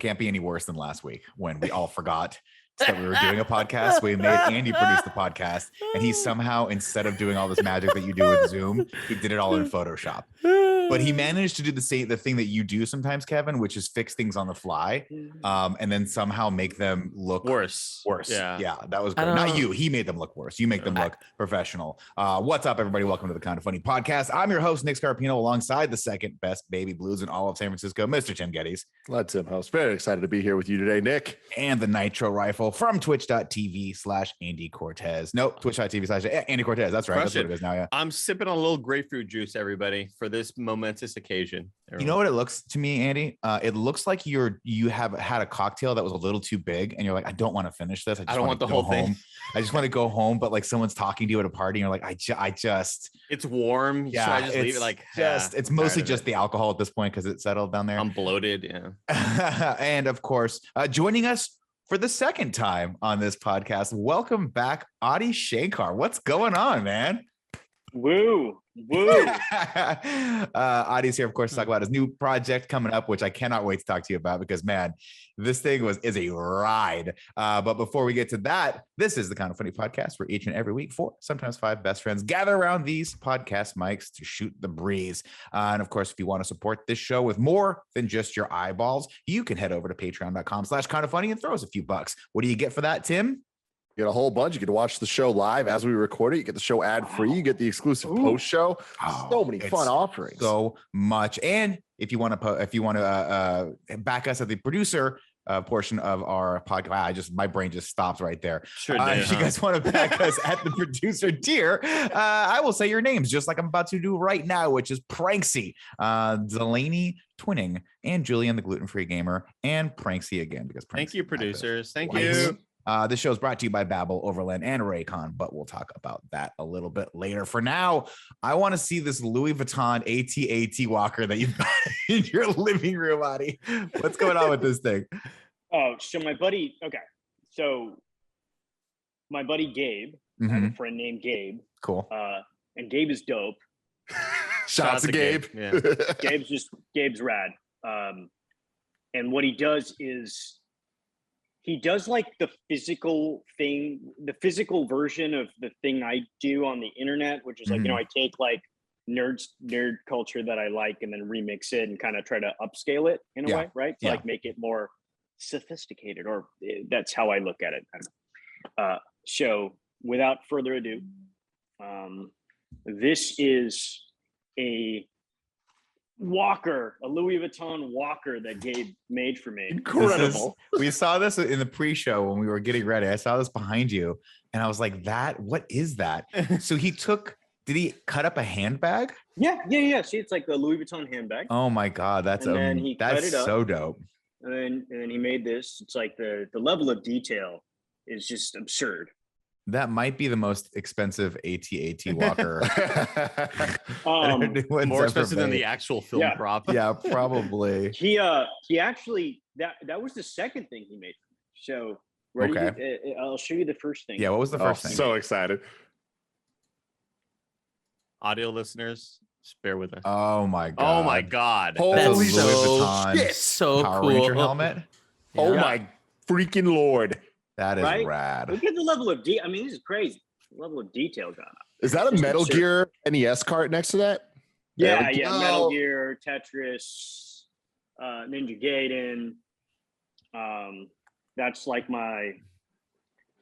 can't be any worse than last week when we all forgot that we were doing a podcast. We made Andy produce the podcast, and he somehow, instead of doing all this magic that you do with Zoom, he did it all in Photoshop. But he managed to do the thing that you do sometimes, Kevin, which is fix things on the fly, and then somehow make them look worse. Yeah, that was great. Not you. He made them look worse. You make them look professional. What's up, everybody? Welcome to the Kind of Funny podcast. I'm your host, Nick Scarpino, alongside the second best baby blues in all of San Francisco, Mr. Tim Geddes. Let's him host. Very excited to be here with you today, Nick. And the Nitro Rifle from twitch.tv/Andy Cortez. Nope, twitch.tv/Andy Cortez. That's right. That's what it is now. Yeah. I'm sipping on a little grapefruit juice, everybody, for this momentous occasion. You know what it looks to me, Andy? It looks like you have had a cocktail that was a little too big, and you're like, I don't want to finish this. I don't want the whole thing. I just want to go home, but like someone's talking to you at a party, and you're like, I just. It's warm. Yeah, so I just leave it like it's mostly just the alcohol at this point because it's settled down there. I'm bloated. Yeah. And of course, joining us for the second time on this podcast, welcome back, Adi Shankar. What's going on, man? Woo. Adi's here, of course, to talk about his new project coming up, which I cannot wait to talk to you about because, man, this thing is a ride. But before we get to that, this is the Kind of Funny podcast where each and every week, 4, sometimes 5 best friends gather around these podcast mics to shoot the breeze. And of course, if you want to support this show with more than just your eyeballs, you can head over to patreon.com/kindoffunny and throw us a few bucks. What do you get for that, Tim? You get a whole bunch. You get to watch the show live as we record it. You get the show ad free. You get the exclusive post show. So many fun offerings. So much. And if you want to back us at the producer portion of our podcast, my brain just stops right there. Sure did, if you guys want to back us at the producer tier, I will say your names just like I'm about to do right now, which is Pranksy, Delaney Twinning, and Julian the gluten-free gamer, and Pranksy again because Pranksy. Thank you, producers. Thank you. This show is brought to you by Babbel, Overland, and Raycon, but we'll talk about that a little bit later. For now, I want to see this Louis Vuitton AT-AT walker that you've got in your living room, Adi. What's going on with this thing? Oh, so my buddy Gabe, I have a friend named Gabe. Cool. And Gabe is dope. Shots of Gabe. Yeah. Gabe's rad. And what he does is he does like the physical version of the thing I do on the internet, which is like, I take like nerd culture that I like and then remix it and kind of try to upscale it in a way, right? To like make it more sophisticated, or that's how I look at it. So without further ado, this is a Louis Vuitton walker that Gabe made for me. Incredible. We saw this in the pre-show when we were getting ready. I saw this behind you and I was like, what is that? So did he cut up a handbag? Yeah. See, it's like the Louis Vuitton handbag. Oh my God. That's so dope. And then he made this. It's like the level of detail is just absurd. That might be the most expensive AT-AT walker. More expensive than the actual film prop. Yeah, probably. He actually that was the second thing he made. So I'll show you the first thing. Yeah, what was the first thing? So excited. Audio listeners, just bear with us. Oh my God. Oh my God. Holy Louis Vuitton shit. So Power cool. Ranger helmet. Oh my freaking Lord. That is right? rad. Look at the level of detail. I mean, this is crazy. The level of detail gone up. Is that a Metal Gear NES cart next to that? Yeah. Metal Gear, Tetris, Ninja Gaiden. That's like my.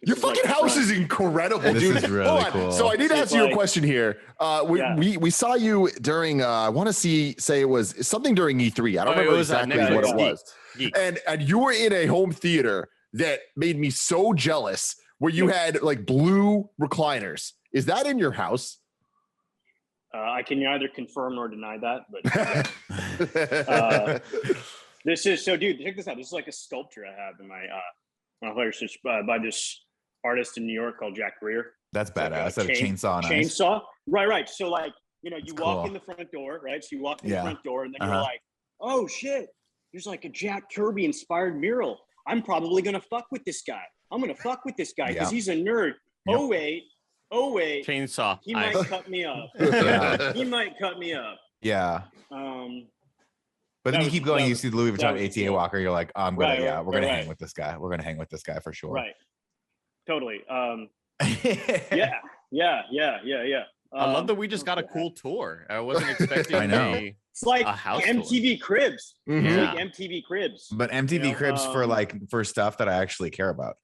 Your fucking house is incredible, this dude. Is really cool. So I need to ask you a question here. We saw you during I want to say it was something during E3. I don't remember exactly what it was. And you were in a home theater that made me so jealous, where you had like blue recliners. Is that in your house? I can neither confirm nor deny that, but this is so, dude. Check this out. This is like a sculpture I have in my place by this artist in New York called Jack Greer. That's badass. Like a chainsaw. Chainsaw. Right. So like, you walk cool. in the front door, right? So you walk in the front door, and then you're like, oh shit, there's like a Jack Kirby inspired mural. I'm probably gonna fuck with this guy. I'm gonna fuck with this guy because he's a nerd. Yep. Oh wait. Chainsaw. He might cut me up. He might cut me up. Yeah. But then you keep going. You see the Louis Vuitton was ATA Walker. You're like, oh, we're gonna hang right. with this guy. We're gonna hang with this guy for sure. Right. Totally. Yeah. I love that we just got a cool tour. I wasn't expecting. I know. It's like a house MTV tour. Cribs. Mhm. It's Yeah. like MTV Cribs. But MTV Cribs for stuff that I actually care about.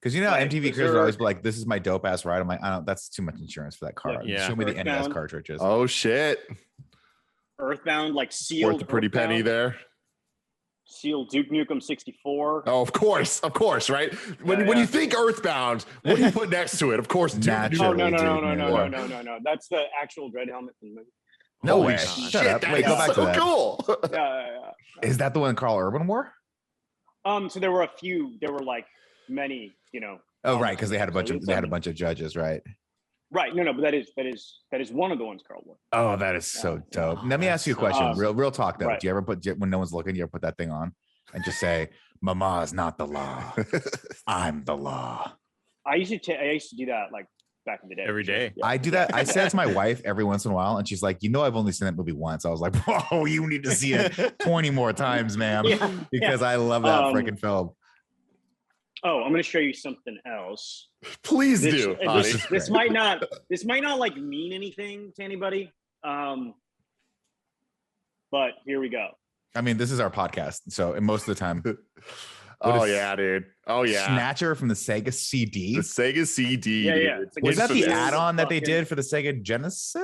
Because Right, MTV Cribs would always be like, this is my dope ass ride. I'm like, I don't. That's too much insurance for that car. Yeah. Show me the NES Earthbound. cartridges. Oh shit! Earthbound, like sealed. Worth a pretty Earthbound, penny there. Sealed Duke Nukem 64. Oh, of course, right. When you think Earthbound, what do you put next to it? Of course, Naturally. Oh, no, Duke no. That's the actual dread helmet from the movie. No Holy way. shit, Shut up. that Wait, is go back to so that. cool. Yeah. Is that the one Carl Urban wore? So there were a few. There were like many. Oh, right, because they had a bunch So of it's judges, right? Right. No. But that is one of the ones Carl wore. Oh, that is so dope. Let me ask you a question. Real talk though. Right. Do you ever when no one's looking, you ever put that thing on and just say, "Mama is not the law. I'm the law." I used to do that like back in the day. Every day. Yeah. I do that. I say it to my wife every once in a while, and she's like, I've only seen that movie once. I was like, whoa, you need to see it 20 more times, ma'am, because I love that freaking film. Oh, I'm going to show you something else. Please do. This might not like mean anything to anybody. But here we go. I mean, this is our podcast, so most of the time. Oh yeah, dude. Oh yeah. Snatcher from the Sega CD. The Sega CD. Yeah. Dude. Was that the add-on that they fucking- did for the Sega Genesis?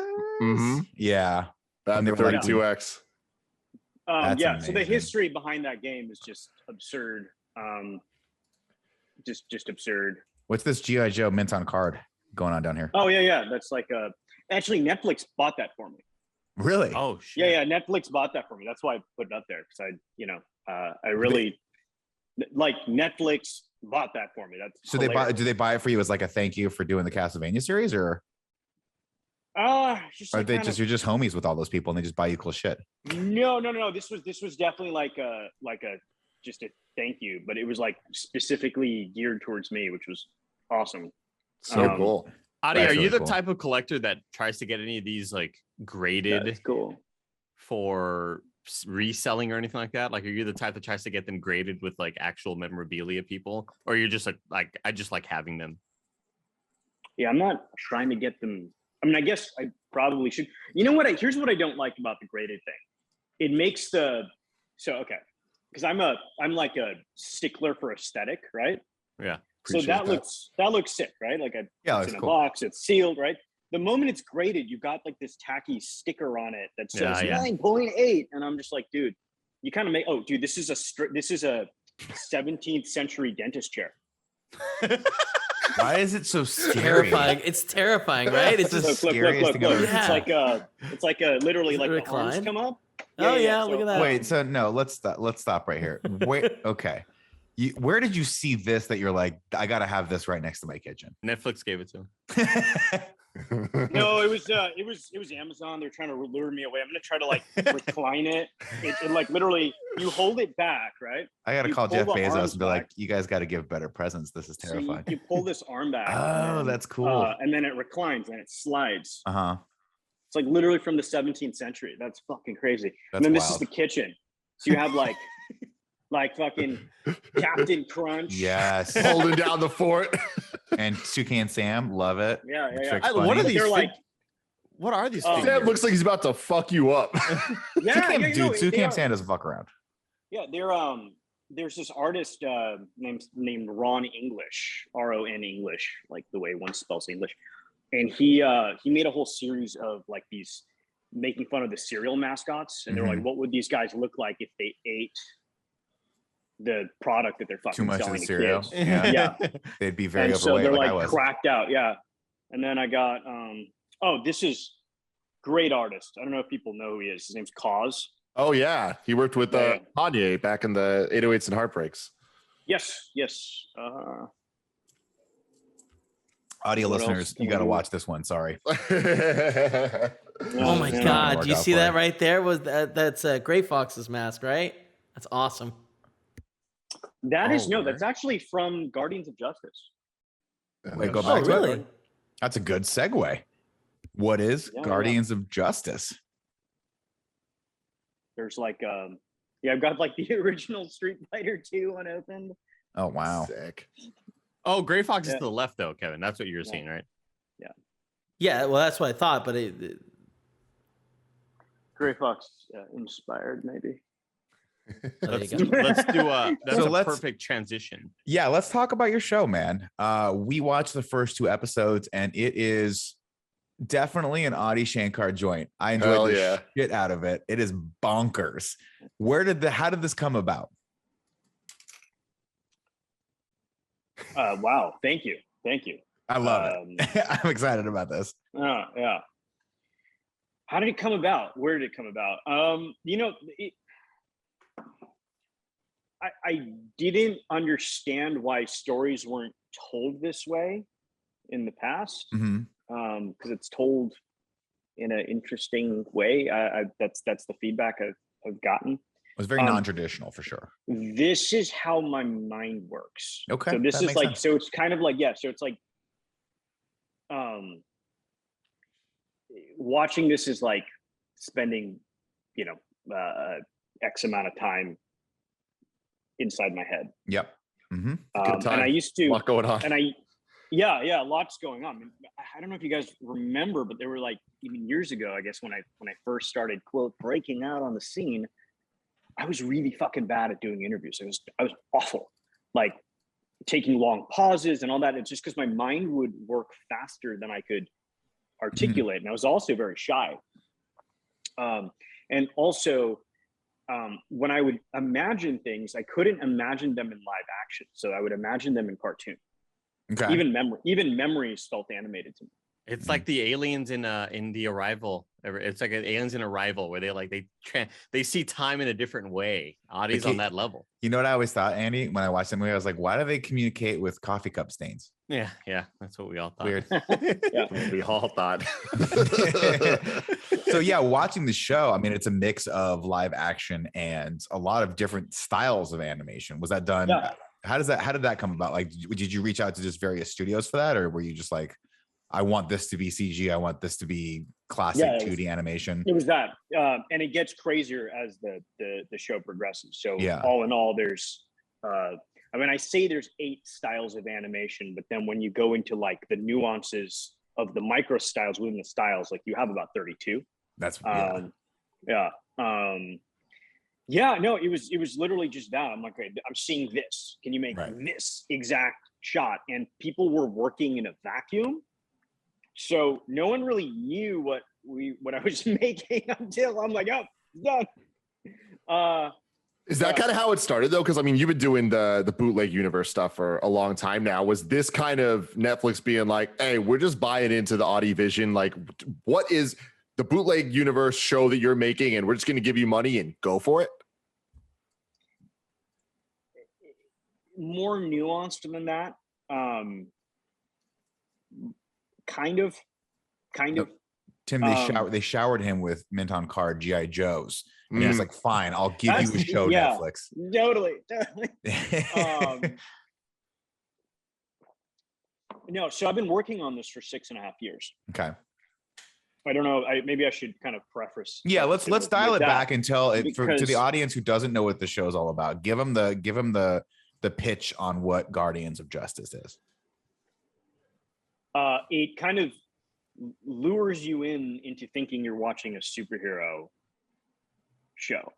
Mhm. Yeah. And the they were like, 32X. That's So the amazing. history behind that game is just absurd. Just absurd. What's this G.I. Joe mint on card going on down here? Oh yeah. That's like actually Netflix bought that for me. Really? Oh shit. Yeah. Netflix bought that for me. That's why I put it up there because I really like Netflix bought that for me. That's So hilarious. do they buy it for you as like a thank you for doing the Castlevania series, or Just are like they kind just of- you're just homies with all those people and they just buy you cool shit? No. This was definitely like a just a thank you, but it was like specifically geared towards me, which was awesome. So cool. Adi, That's are you really the cool. type of collector that tries to get any of these like graded That's cool. for reselling or anything like that? Like, are you the type that tries to get them graded with like actual memorabilia people, or you're just like I just like having them? Yeah, I'm not trying to get them. I mean, I guess I probably should. You know what? Here's what I don't like about the graded thing. It makes because I'm like a stickler for aesthetic, right? Yeah. So that looks sick, right? Like it's that's in a cool. box, it's sealed, right? The moment it's graded, you got like this tacky sticker on it that says 9.8, and I'm just like, dude, you kind of make. Oh, dude, this is a 17th century dentist chair. Why is it so scary? Terrifying. It's terrifying, right? It's That's just the scariest thing I've ever Yeah. It's like a literally Does it like the arms recline? come up. Oh yeah, look at that. Wait, so no, let's stop right here. Wait, okay. Where did you see this that you're like, I gotta have this right next to my kitchen? Netflix gave it to him. No, it was Amazon. They're trying to lure me away. I'm gonna try to like recline it. It like literally, you hold it back, right? I gotta You call pull Jeff the Bezos arms and be like, back. you guys got to give better presents. This is So terrifying. you pull this arm back. Oh, and, that's cool. and then it reclines and it slides. Uh-huh. It's like literally from the 17th century. That's fucking crazy. That's And then this is wild. the kitchen. So you have like fucking Captain Crunch. Yes. Holding down the fort. And Toucan Sam, love it. Yeah. Trick's What funny. are these? They're like, What are these? Oh. figures? Sam looks like he's about to fuck you up. Toucan, Toucan Sam doesn't fuck around. Yeah, there's this artist named Ron English, RON English, like the way one spells English, and he made a whole series of like these making fun of the cereal mascots, and they're like, what would these guys look like if they ate the product that they're fucking Too much of selling the to cereal. kids? Yeah. Yeah, They'd be very and so overweight they're like I like was. cracked out. Yeah, and then I got this is great artist. I don't know if people know who he is. His name's Cause. Oh yeah, he worked with Yeah. Kanye back in the 808s and Heartbreaks. Yes. Audio What listeners, else you can got to we- watch this one. Sorry. Oh my Yeah. God! Work Do you out see for that you. right there? That's Gray Fox's mask, right? That's awesome. That is Oh, that's actually from Guardians of Justice. Wait, go Oh back to it. really? That's a good segue. What is Yeah, Guardians of Justice? There's like Yeah, I've got like the original Street Fighter 2 unopened. Oh wow. Sick. Oh, Gray Fox is to the left though, Kevin. That's what you were seeing, right? Yeah, well, that's what I thought, but Gray Fox inspired, maybe. Let's do that's perfect transition. Yeah, let's talk about your show, man. We watched the first 2 episodes, and it is definitely an Adi Shankar joint. I enjoyed the shit out of it. It is bonkers. How did this come about? Wow, thank you. I love it. I'm excited about this. Yeah. How did it come about? Where did it come about? I didn't understand why stories weren't told this way in the past. Because it's told in an interesting way. That's the feedback I've gotten. It was very non-traditional for sure. This is how my mind works. Okay. So this is like sense. So it's kind of like so it's like watching this is like spending X amount of time inside my head. Yep. Good time. And I used to a lot going on. And lots going on. I don't know if you guys remember, but there were like even years ago, I guess when I first started quote breaking out on the scene, I was really fucking bad at doing interviews. I was awful, like taking long pauses and all that. It's just because my mind would work faster than I could articulate, and I was also very shy. And also, when I would imagine things, I couldn't imagine them in live action, so I would imagine them in cartoon. Okay. Even memories felt animated to me. It's like the aliens in the Arrival. It's like aliens in Arrival where they see time in a different way. Adi's on that level. You know what I always thought, Andy, when I watched the movie, I was like, why do they communicate with coffee cup stains? Yeah, that's what we all thought. Weird. We all thought. So yeah, watching the show, I mean, it's a mix of live action and a lot of different styles of animation. Was that done? Yeah. How did that come about? Like, did you reach out to just various studios for that, or were you just like, I want this to be CG, I want this to be classic 2D animation? It was that, and it gets crazier as the show progresses. So all in all, there's I say there's 8 styles of animation, but then when you go into like the nuances of the micro styles within the styles, like you have about 32. That's no, it was literally just that. I'm like, okay, I'm seeing this. Can you make this exact shot? And people were working in a vacuum. So no one really knew what I was making until I'm like, oh, done. Is that kind of how it started though? Because I mean, you've been doing the bootleg universe stuff for a long time now. Was this kind of Netflix being like, hey, we're just buying into the Adi vision? Like, what is the bootleg universe show that you're making, and we're just going to give you money and go for it? More nuanced than that. Kind of. Tim, they showered him with mint on card GI Joes, and he's like, "Fine, I'll give you a show, Netflix." Totally. No, so I've been working on this for 6.5 years. Okay. I don't know. Maybe I should kind of preface. Yeah, let's dial it back and tell it to the audience who doesn't know what the show's all about. Give them the pitch on what Guardians of Justice is. It kind of lures you into thinking you're watching a superhero show,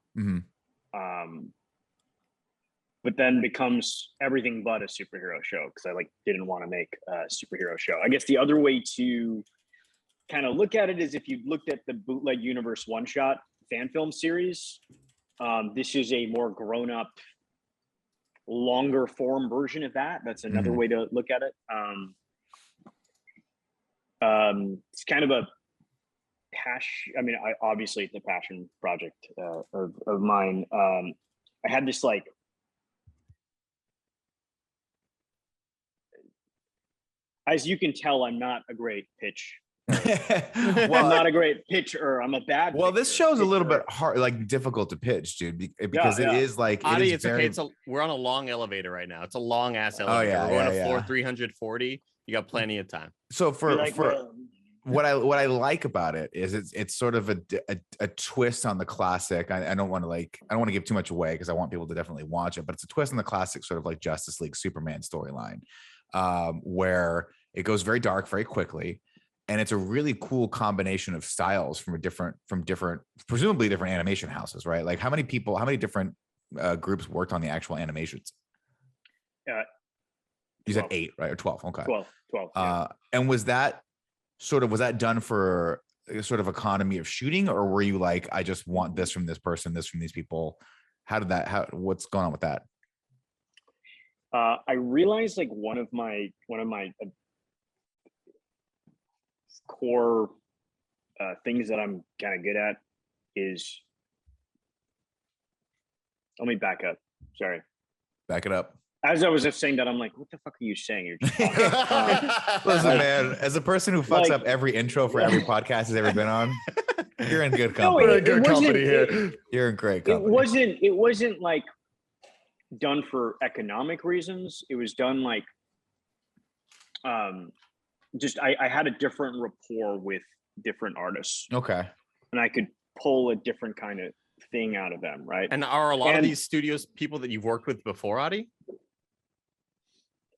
but then becomes everything but a superhero show because I didn't want to make a superhero show. I guess the other way to kind of look at it is if you looked at the Bootleg Universe one-shot fan film series, this is a more grown-up, longer form version of that. That's another way to look at it. It's kind of a passion. I mean, obviously it's a passion project of mine. I had this as you can tell, I'm not a great pitch. I'm not a great pitcher. I'm a bad. Well, this show's a little bit hard, difficult to pitch, dude, because it is Adi, it's okay. We're on a long elevator right now. It's a long ass elevator. We're on a floor 340. You got plenty of time. So for what I like about it is it's sort of a twist on the classic. I don't want to give too much away because I want people to definitely watch it, but it's a twist on the classic sort of like Justice League Superman storyline, where it goes very dark very quickly, and it's a really cool combination of styles from presumably different animation houses, right? Like how many different groups worked on the actual animations? You said 8, right? Or 12? Okay, 12. Yeah. And was that done for sort of economy of shooting, or were you like, I just want this from this person, this from these people? What's going on with that? I realized like one of my core things that I'm kind of good at is, let me back up. Sorry. Back it up. As I was just saying that, I'm like, what the fuck are you saying? You're just talking. Listen, man, as a person who fucks up every intro for every podcast he's ever been on, you're in good company. We're in good company here. You're in great company. It wasn't like done for economic reasons. It was done like just I had a different rapport with different artists. Okay. And I could pull a different kind of thing out of them, right? And are a lot of these studios people that you've worked with before, Adi?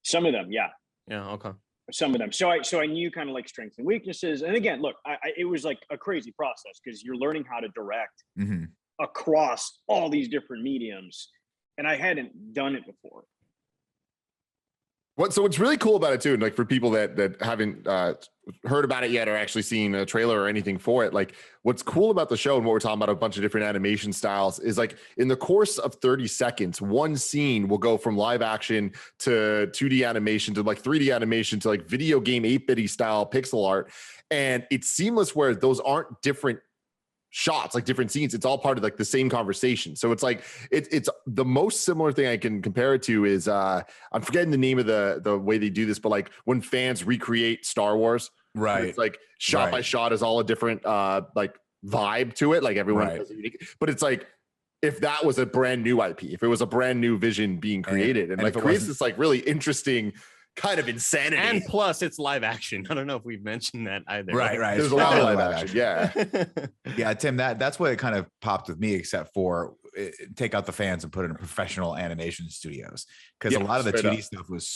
Some of them, yeah. Yeah, okay. Some of them. So I knew kind of like strengths and weaknesses. And again, look, it was like a crazy process because you're learning how to direct across all these different mediums. And I hadn't done it before. So what's really cool about it too, and like for people that haven't heard about it yet or actually seen a trailer or anything for it, like what's cool about the show and what we're talking about, a bunch of different animation styles, is like in the course of 30 seconds, one scene will go from live action to 2D animation to like 3D animation to like video game 8-bitty style pixel art. And it's seamless where those aren't different shots, like different scenes. It's all part of like the same conversation. So it's like it's the most similar thing I can compare it to is I'm forgetting the name of the way they do this, but like when fans recreate Star Wars, right? It's like shot by shot is all a different like vibe to it. Like everyone has a unique, but it's like if that was a brand new IP, if it was a brand new vision being created, and like creates this like really interesting kind of insanity. And plus it's live action. I don't know if we've mentioned that either. Right. There's a lot of live action. Yeah. Yeah, Tim, that's what it kind of popped with me, except for take out the fans and put it in professional animation studios. Because a lot of the 2D stuff was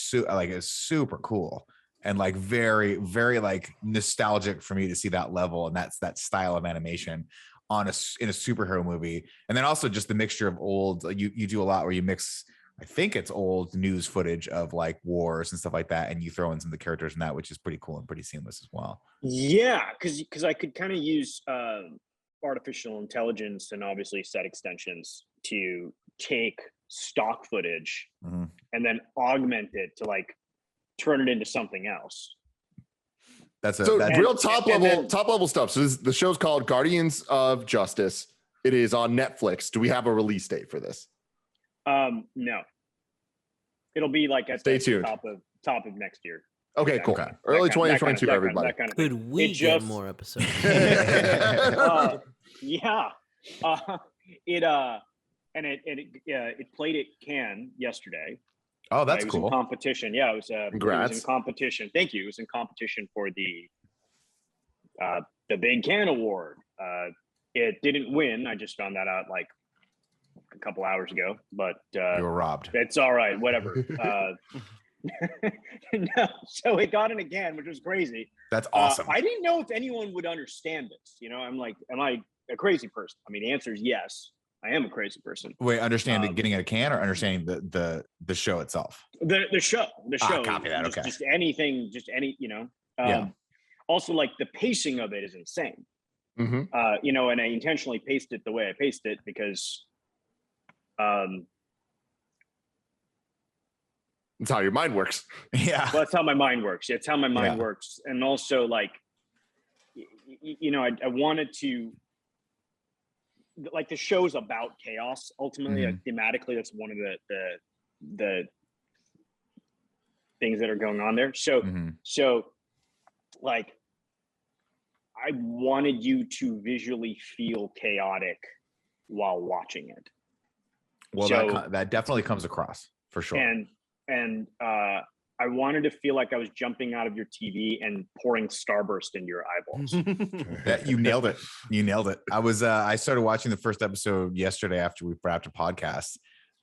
super cool and like very, very like nostalgic for me to see that level. And that's that style of animation in a superhero movie. And then also just the mixture of old, you do a lot where you mix, I think it's old news footage of like wars and stuff like that, and you throw in some of the characters in that, which is pretty cool and pretty seamless as well. Yeah, because I could kind of use artificial intelligence and obviously set extensions to take stock footage and then augment it to like turn it into something else. That's real top level stuff. So the show's called Guardians of Justice. It is on Netflix. Do we have a release date for this? No, it'll be like at Stay tuned. Top of next year. Okay, cool. Early 2022, everybody. Could we get more episodes? Yeah. It played at Cannes yesterday. Oh, that's it was cool. In competition. Yeah, it was. Congrats. It was in competition. Thank you. It was in competition for the Big Cannes Award. It didn't win. I just found that out like a couple hours ago, but you were robbed. It's all right, whatever. No, so it got in again, which was crazy. That's awesome. I didn't know if anyone would understand this. You know, I'm like, am I a crazy person? I mean, the answer is yes. I am a crazy person. Wait, understanding getting a can or understanding the show itself? The show. Copy that. Okay. Just anything, you know. Also, like the pacing of it is insane. You know, and I intentionally paced it the way I paced it because that's how your mind works. Yeah. Well, that's how my mind works. It's how my mind works. And also like, you know, I wanted to, like the show's about chaos. Ultimately, like, thematically, that's one of the things that are going on there. So, like, I wanted you to visually feel chaotic while watching it. Well, so, that definitely comes across for sure. And I wanted to feel like I was jumping out of your TV and pouring Starburst into your eyeballs. You nailed it. You nailed it. I started watching the first episode yesterday after we wrapped a podcast,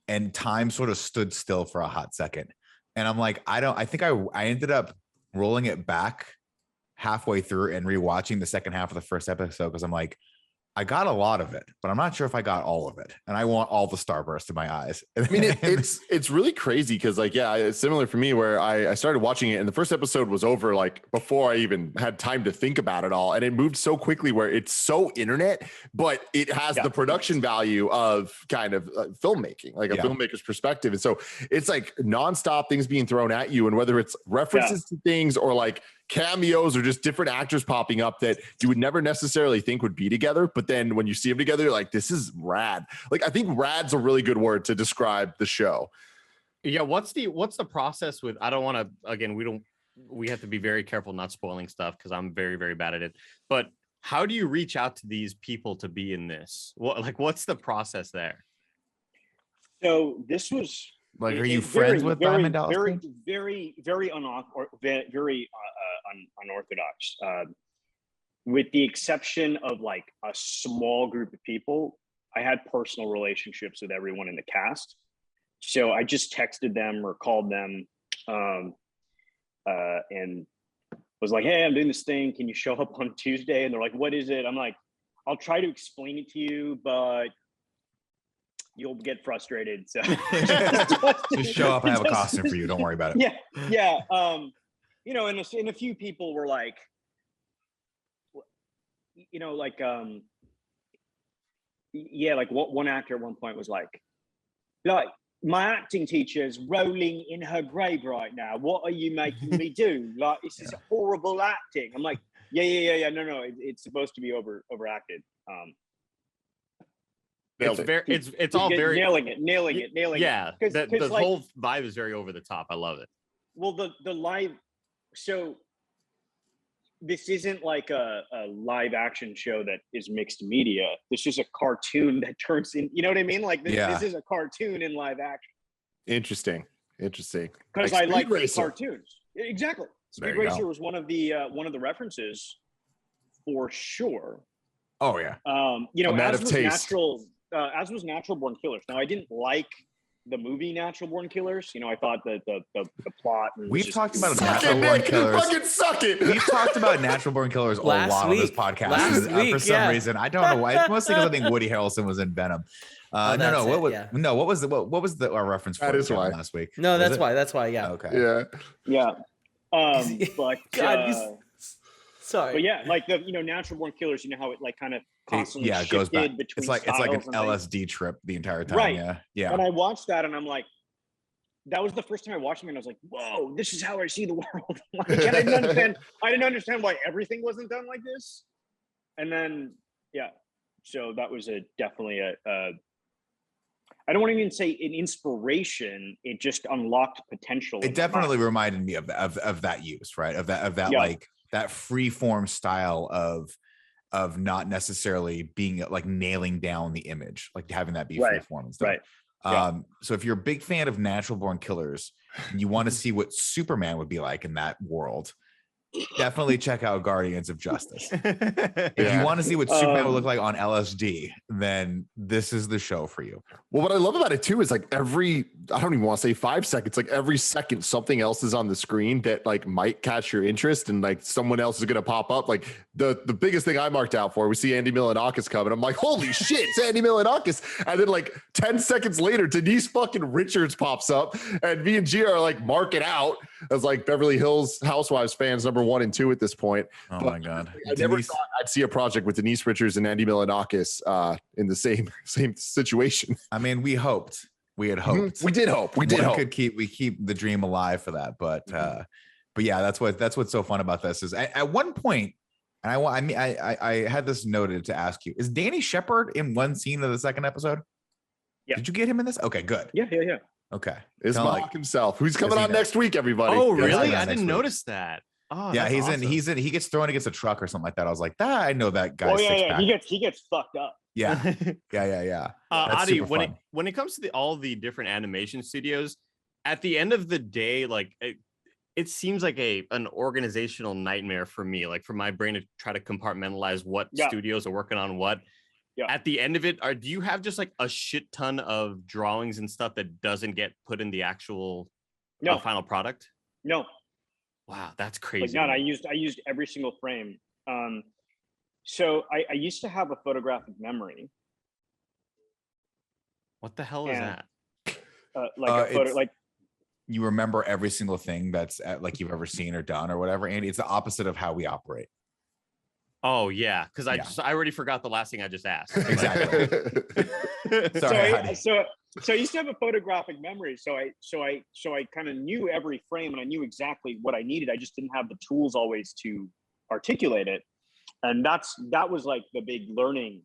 and time sort of stood still for a hot second. And I'm like, I think I ended up rolling it back halfway through and rewatching the second half of the first episode because I'm like, I got a lot of it, but I'm not sure if I got all of it. And I want all the Starburst in my eyes. I mean, it's really crazy because, like, yeah, it's similar for me where I started watching it and the first episode was over like before I even had time to think about it all. And it moved so quickly where it's so internet, but it has the production value of kind of filmmaking, like a filmmaker's perspective. And so it's like nonstop things being thrown at you. And whether it's references to things or like cameos or just different actors popping up that you would never necessarily think would be together, but then when you see them together, you're like, this is rad. Like, I think rad's a really good word to describe the show. Yeah, what's the process with, I don't want to, again, we have to be very careful not spoiling stuff because I'm very, very bad at it, but how do you reach out to these people to be in this? What's the process there? So this was like, are you friends with Diamond Dallas? Very unorthodox. With the exception of like a small group of people, I had personal relationships with everyone in the cast. So I just texted them or called them and was like, hey, I'm doing this thing. Can you show up on Tuesday? And they're like, what is it? I'm like, I'll try to explain it to you, but you'll get frustrated. So just show up. I have a costume for you. Don't worry about it. Yeah. You know, and a few people were like, you know, like, like one actor at one point was like, my acting teacher is rolling in her grave right now. What are you making me do? Like, this is horrible acting. I'm like, yeah. No, it's supposed to be overacted. It's all very nailing it. Yeah, the like, whole vibe is very over the top. I love it. Well, the live, so this isn't like a live action show that is mixed media. This is a cartoon that turns in, you know what I mean? Like this is a cartoon in live action. Interesting. Because I like cartoons. Exactly. Speed Racer was one of the references for sure. Oh yeah. You know, as was Natural Born Killers. Now I didn't like the movie Natural Born Killers. You know, I thought that the plot. We've talked about Natural Born Killers. Fucking suck it. We've talked about Natural Born Killers a lot on this podcast. For some reason, I don't know why. It's mostly because I think Woody Harrelson was in Venom. What was the reference for last week? No, that's why. Yeah. Okay. Yeah. But God, sorry. But yeah, like the Natural Born Killers. You know how it like kind of constantly it goes back. It's like an LSD trip the entire time. Right. Yeah. And I watched that, and I'm like, that was the first time I watched it, and I was like, whoa, this is how I see the world. Like, I didn't understand why everything wasn't done like this. And then so that was definitely a I don't want to even say an inspiration. It just unlocked potential. It definitely reminded me of that use, right? Of that like that free form style of not necessarily being like nailing down the image, like having that be free form and stuff. Right. So if you're a big fan of Natural Born Killers and you want to see what Superman would be like in that world, definitely check out Guardians of Justice. If you want to see what Superman would look like on LSD, then this is the show for you. Well, what I love about it too is like I don't even want to say 5 seconds, like every second something else is on the screen that like might catch your interest and like someone else is going to pop up. Like the biggest thing I marked out for, we see Andy Milonakis coming. I'm like, holy shit, it's Andy Milonakis. And then like 10 seconds later, Denise fucking Richards pops up and me and Gia are like marking out as like Beverly Hills Housewives fans number 1 and 2 at this point. Oh my God. I never thought I'd see a project with Denise Richards and Andy Milonakis in the same situation. I mean, we hoped. We had hoped. We did hope. We keep the dream alive for that. But yeah, that's what's so fun about this is at one point, and I had this noted to ask you, is Danny Shepard in one scene of the second episode? Yeah. Did you get him in this? Okay, good. Yeah. Okay. It's Mark himself, who's coming on next week, everybody. Oh, really? I didn't notice that. Oh, yeah, he's awesome. in. He gets thrown against a truck or something like that. I was like, I know that guy. Oh yeah. He gets fucked up. Yeah. Adi, when it comes to all the different animation studios, at the end of the day, like it seems like an organizational nightmare for me, like for my brain to try to compartmentalize what studios are working on what. Yeah. At the end of it, do you have just like a shit ton of drawings and stuff that doesn't get put in the actual final product? No. Wow, that's crazy. Like not. I used every single frame. So I used to have a photographic memory. What the hell is that? Like a photo, like you remember every single thing that's like you've ever seen or done or whatever, and it's the opposite of how we operate. Oh yeah, because I already forgot the last thing I just asked. Exactly. Sorry, so I used to have a photographic memory. So I kind of knew every frame and I knew exactly what I needed. I just didn't have the tools always to articulate it. And that was like the big learning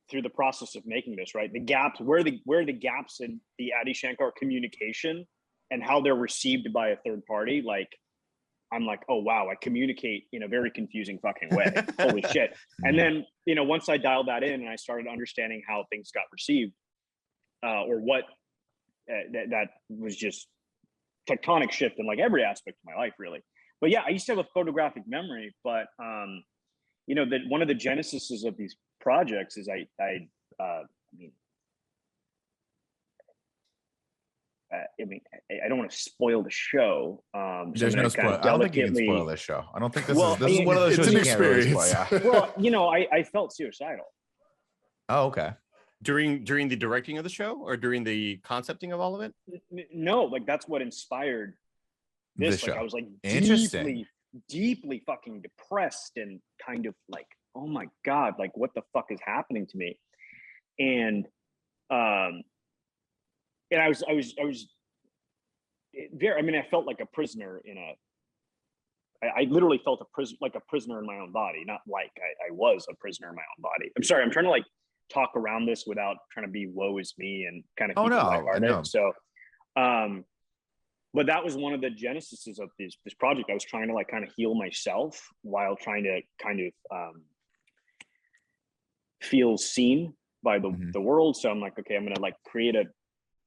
through the process of making this, right? The gaps, where the gaps in the Adi Shankar communication and how they're received by a third party, like I'm like, oh wow, I communicate in a very confusing fucking way. Holy shit. And then, once I dialed that in and I started understanding how things got received, or what that was just tectonic shift in like every aspect of my life, really. But yeah, I used to have a photographic memory, but that one of the genesises of these projects is I don't want to spoil the show. There's no spoil. I don't think you can spoil this show. I don't think this is one of those shows you can't really spoil. Yeah. Well, I felt suicidal. Oh, okay. During the directing of the show or during the concepting of all of it? No, like that's what inspired this. Show. Like I was like deeply fucking depressed and kind of like, oh my God, like what the fuck is happening to me? And I was very, I felt like a prisoner I literally felt like a prisoner in my own body, not like I was a prisoner in my own body. I'm sorry, I'm trying to like talk around this without trying to be woe is me and kind of keep it lighthearted. So, but that was one of the genesises of this project. I was trying to like kind of heal myself while trying to kind of feel seen by the world. So I'm like, okay, I'm gonna like create a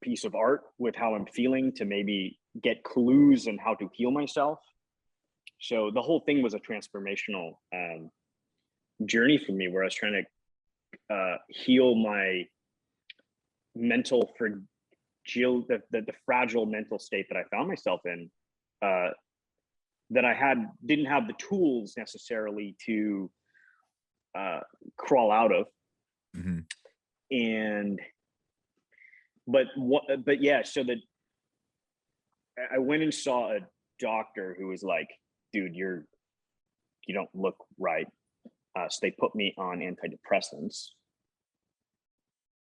piece of art with how I'm feeling to maybe get clues on how to heal myself. So the whole thing was a transformational journey for me, where I was trying to heal my mental the fragile mental state that I found myself in, that I didn't have the tools necessarily to crawl out of. But yeah, so that I went and saw a doctor who was like, dude, you don't look right. So they put me on antidepressants.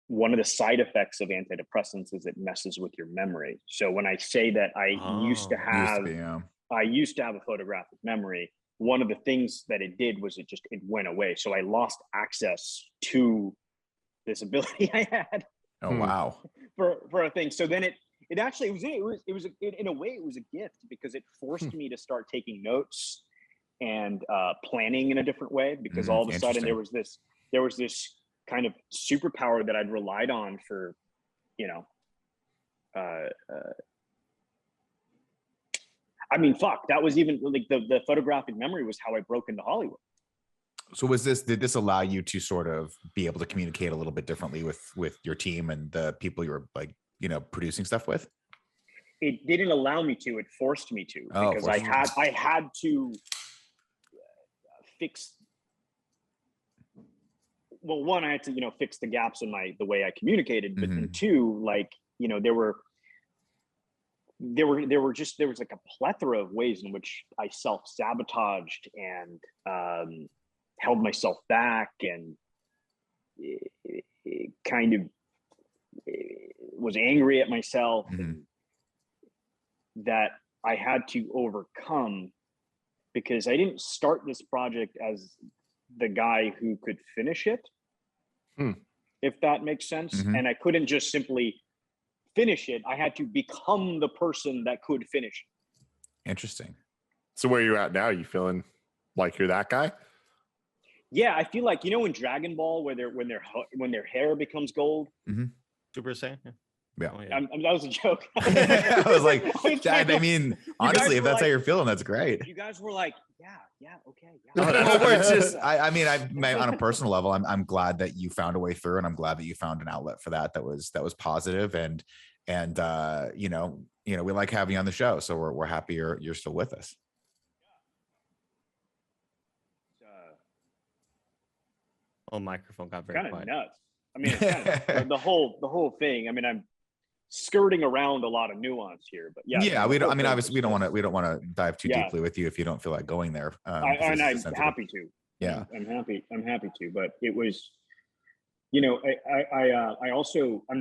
One of the side effects of antidepressants is it messes with your memory. So when I say that I used to have a photographic memory, one of the things that it did was it went away. So I lost access to this ability I had. Oh wow. For a thing. So then it actually was in a way it was a gift, because it forced me to start taking notes and planning in a different way, because all of a sudden there was this kind of superpower that I'd relied on for, that was even like the photographic memory was how I broke into Hollywood. So did this allow you to sort of be able to communicate a little bit differently with your team and the people you were like, producing stuff with? It didn't allow me to, it forced me to, because I had to fix. Well, one, I had to, fix the gaps in the way I communicated, but then two, like, there was like a plethora of ways in which I self-sabotaged and held myself back, and kind of was angry at myself, that I had to overcome, because I didn't start this project as the guy who could finish it, if that makes sense. And I couldn't just simply finish it. I had to become the person that could finish it. Interesting. So where you're at now, you feeling like you're that guy? Yeah, I feel like, in Dragon Ball, when their hair becomes gold. Super Saiyan. Yeah. Yeah. Oh, yeah. That was a joke. I was like, I mean, honestly, if that's how like, you're feeling, that's great. You guys were like, yeah, okay. Well, we're just, I mean, on a personal level, I'm glad that you found a way through, and I'm glad that you found an outlet for that was positive, and you know, we like having you on the show, so we're happy you're still with us. Microphone got very kind of quiet. nuts. I mean, it's kind of the whole thing. I mean, I'm skirting around a lot of nuance here, but yeah. We don't. I mean, obviously, we don't want to dive too deeply with you if you don't feel like going there. And I'm happy to. Yeah, I'm happy to. But it was, you know, I also I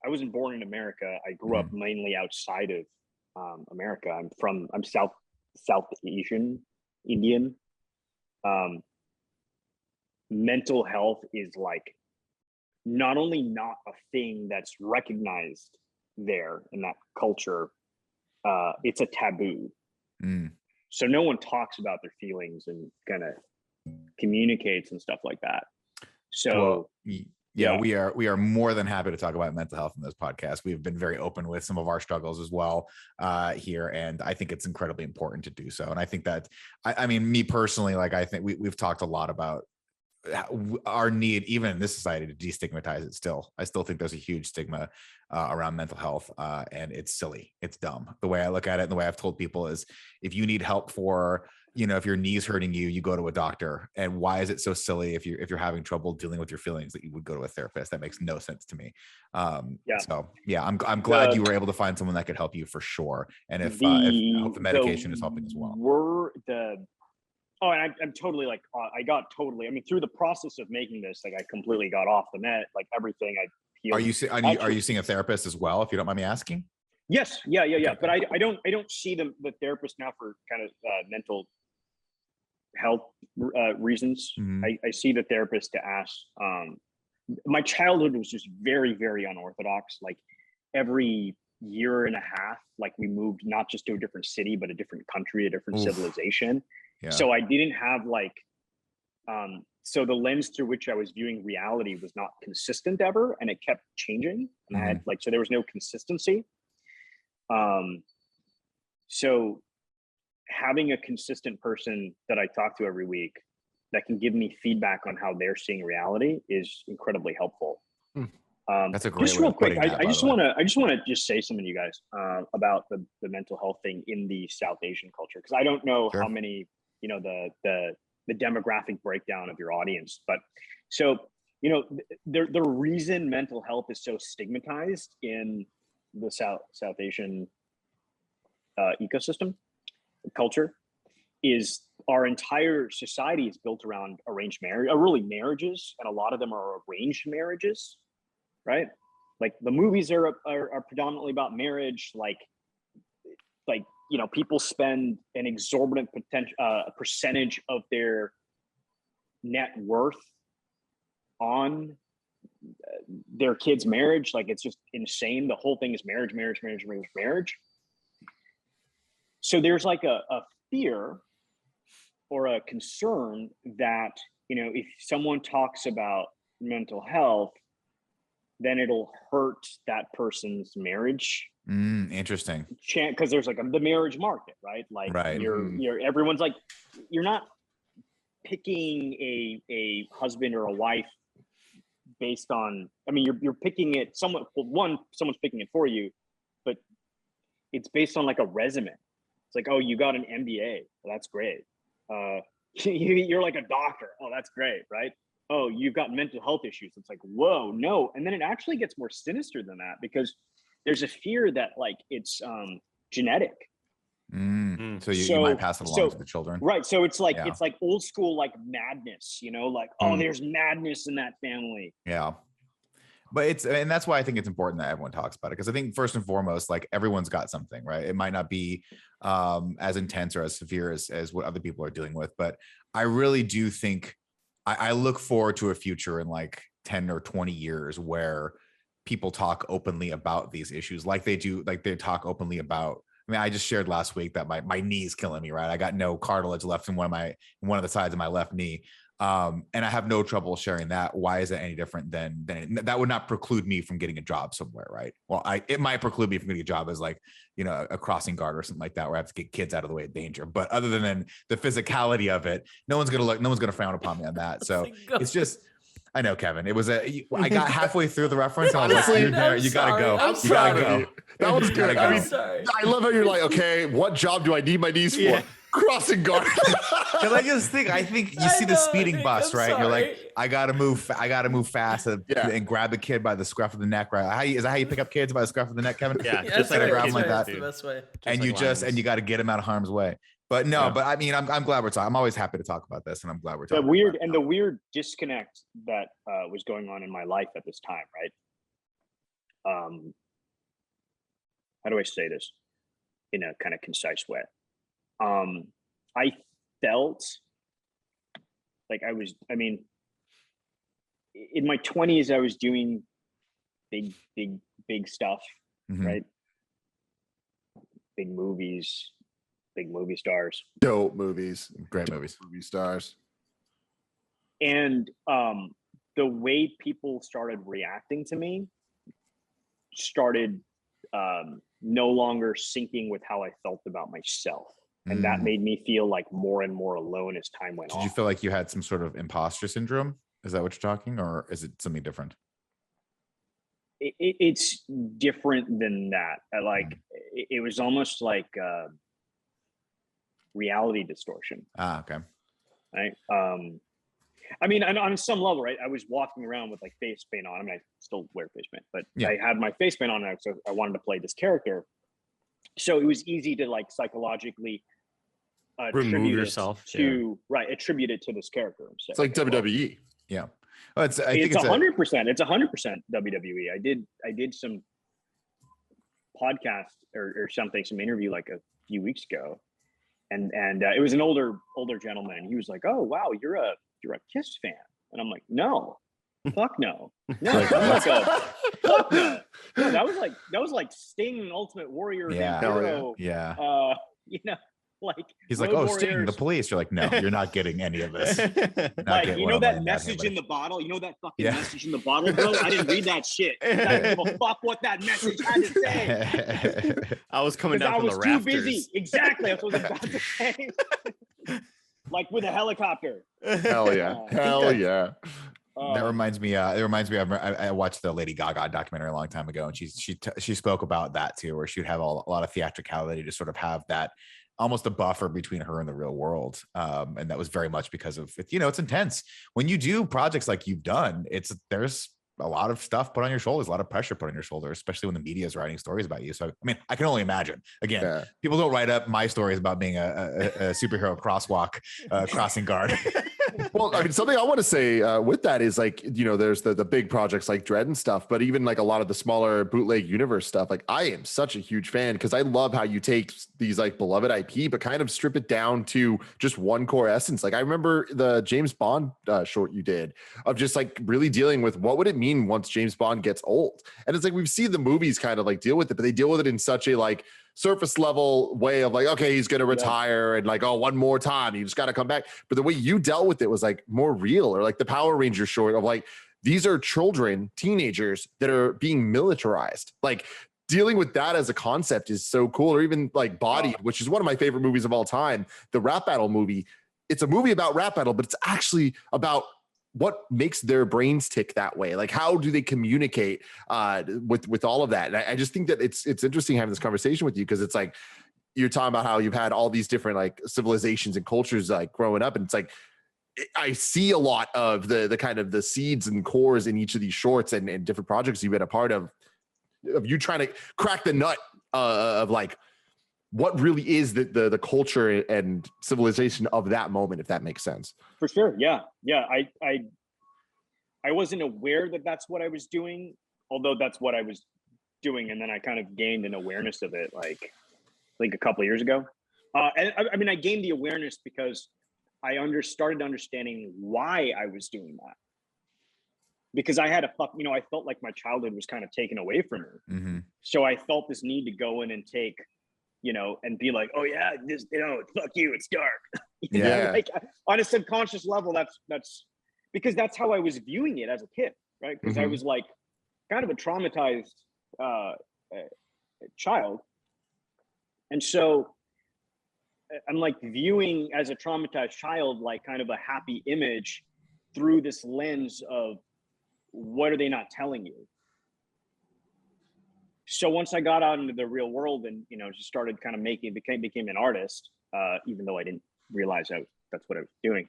wasn't born in America. I grew up mainly outside of America. I'm South Asian, Indian. Mental health is like not only not a thing that's recognized there in that culture, it's a taboo. So no one talks about their feelings and kind of communicates and stuff like that. So we are more than happy to talk about mental health in this podcast. We've been very open with some of our struggles as well here, and I think it's incredibly important to do so. And I think that I mean, me personally, like, I think we've talked a lot about our need, even in this society, to destigmatize it. I still think there's a huge stigma around mental health, and it's silly, it's dumb. The way I look at it, and the way I've told people is, if you need help for, if your knee's hurting you, you go to a doctor. And why is it so silly if you're having trouble dealing with your feelings that you would go to a therapist? That makes no sense to me. So yeah, I'm glad you were able to find someone that could help you for sure. And if I hope the medication is helping as well. And I'm totally like, I mean, through the process of making this, like, I completely got off the net, like everything I feel. Are you seeing a therapist as well, if you don't mind me asking? Yes. Yeah. Okay. But I don't see the therapist now for kind of mental health reasons. I see the therapist to ask. My childhood was just very, very unorthodox. Like, every year and a half, like, we moved not just to a different city, but a different country, a different civilization. Yeah. So I didn't have like, so the lens through which I was viewing reality was not consistent ever, and it kept changing. And I had so there was no consistency. So having a consistent person that I talk to every week that can give me feedback on how they're seeing reality is incredibly helpful. That's a great just real quick. I just want to just say something to you guys about the mental health thing in the South Asian culture, because I don't know how many, the demographic breakdown of your audience, but so, the reason mental health is so stigmatized in the South Asian ecosystem culture is our entire society is built around arranged marriage, really marriages, and a lot of them are arranged marriages, right? Like, the movies are predominantly about marriage, like people spend an exorbitant percentage of their net worth on their kids' marriage. Like, it's just insane. The whole thing is marriage. So there's like a fear or a concern that, if someone talks about mental health, then it'll hurt that person's marriage. Interesting. Because there's like the marriage market, right? Like, you're everyone's like, you're not picking a husband or a wife based on, I mean, you're picking it someone's picking it for you, but it's based on like a resume. It's like, oh, you got an MBA. Well, that's great. You're like a doctor. Oh, that's great, right? Oh, you've got mental health issues. It's like, whoa, no. And then it actually gets more sinister than that, because there's a fear that, like, it's genetic. So you might pass it along to the children. Right. So it's like, it's like old school, like, madness, like, oh, there's madness in that family. Yeah. But and that's why I think it's important that everyone talks about it. Because I think, first and foremost, like, everyone's got something, right? It might not be as intense or as severe as what other people are dealing with. But I really do think, I look forward to a future in like 10 or 20 years where people talk openly about these issues, like they talk openly about, I mean, I just shared last week that my knee's killing me, right? I got no cartilage left in one of the sides of my left knee. And I have no trouble sharing that. Why is that any different than that would not preclude me from getting a job somewhere, right? Well, it might preclude me from getting a job as like, you know, a crossing guard or something like that, where I have to get kids out of the way of danger. But other than the physicality of it, no one's gonna frown upon me on that. So it's just, I know, Kevin. It was I got halfway through the reference and I was Honestly, like, you gotta go. You gotta go. That was good. I mean, I love how you're like, okay, what job do I need my knees for? Crossing guard. Because I think you see the speeding bus, right? You're like, I gotta move fast and grab the kid by the scruff of the neck, right? Is that how you pick up kids, by the scruff of the neck, Kevin? Yeah, just like grab them like that. That's the best way. And you got to get them out of harm's way. But no, but I mean, I'm glad we're talking. I'm always happy to talk about this, and I'm glad we're talking. The weird disconnect that was going on in my life at this time, right? How do I say this in a kind of concise way? I felt like in my 20s, I was doing big stuff, right? Big movies, big movie stars. Dope movies. Great movies. Movie stars. And the way people started reacting to me started no longer syncing with how I felt about myself. And that made me feel like more and more alone as time went on. Did you feel like you had some sort of imposter syndrome? Is that what you're talking, or is it something different? It's different than that. It was almost like reality distortion. Okay. Right. I mean, on some level, right? I was walking around with like face paint on. I mean, I still wear face paint, but I had my face paint on, so I wanted to play this character. So it was easy to like psychologically remove yourself attribute it to this character. It's like WWE. Yeah. Well, it's 100%. It's 100% WWE. I did some podcast or something, some interview like a few weeks ago, and it was an older gentleman. He was like, "Oh wow, you're a Kiss fan," and I'm like, "No, fuck no, no." I'm like fuck no. No, that was like Sting, Ultimate Warrior, Hero. Yeah. You know, like he's like, "Oh, Sting, the police." You're like, "No, you're not getting any of this." Like, you know that message in the bottle? You know that fucking message in the bottle, bro? I didn't read that shit. I didn't give a fuck what that message had to say. I was coming down from the rafters. Too busy. Exactly. That's what I was about to say. Like with a helicopter. Hell yeah. Hell yeah. That reminds me. I watched the Lady Gaga documentary a long time ago, and she spoke about that too, where she'd have a lot of theatricality to sort of have that almost a buffer between her and the real world, and that was very much because of it. You know, it's intense when you do projects like you've done. There's a lot of stuff put on your shoulders, a lot of pressure put on your shoulders, especially when the media is writing stories about you. So, I mean, I can only imagine. Again, people don't write up my stories about being a superhero crosswalk crossing guard. Well, I mean, something I want to say with that is like, you know, there's the big projects like Dread and stuff, but even like a lot of the smaller bootleg universe stuff. Like, I am such a huge fan because I love how you take these like beloved IP, but kind of strip it down to just one core essence. Like, I remember the James Bond short you did of just like really dealing with what would it mean once James Bond gets old. And it's like, we've seen the movies kind of like deal with it, but they deal with it in such a like surface level way of like, okay, he's going to retire and like, oh, one more time, you just got to come back. But the way you dealt with it was like more real, or like the Power Rangers short of like, these are children, teenagers that are being militarized. Like, dealing with that as a concept is so cool. Or even like Bodied, which is one of my favorite movies of all time, the rap battle movie. It's a movie about rap battle, but it's actually about what makes their brains tick that way. Like, how do they communicate with all of that? And I just think that it's interesting having this conversation with you, because it's like, you're talking about how you've had all these different like civilizations and cultures like growing up. And it's like, I see a lot of the kind of the seeds and cores in each of these shorts and different projects you've been a part of you trying to crack the nut of like, what really is the culture and civilization of that moment, if that makes sense. For sure. Yeah. I wasn't aware that that's what I was doing, although that's what I was doing. And then I kind of gained an awareness of it like a couple of years ago. And I mean, I gained the awareness because I started understanding why I was doing that. Because I had I felt like my childhood was kind of taken away from me. Mm-hmm. So I felt this need to go in and take, and be like, oh yeah, this, fuck you, it's dark. Yeah. Like on a subconscious level, that's because that's how I was viewing it as a kid, right? Because I was like kind of a traumatized child, and so I'm like viewing as a traumatized child like kind of a happy image through this lens of what are they not telling you. So once I got out into the real world and just started kind of became an artist, even though I didn't realize that's what I was doing.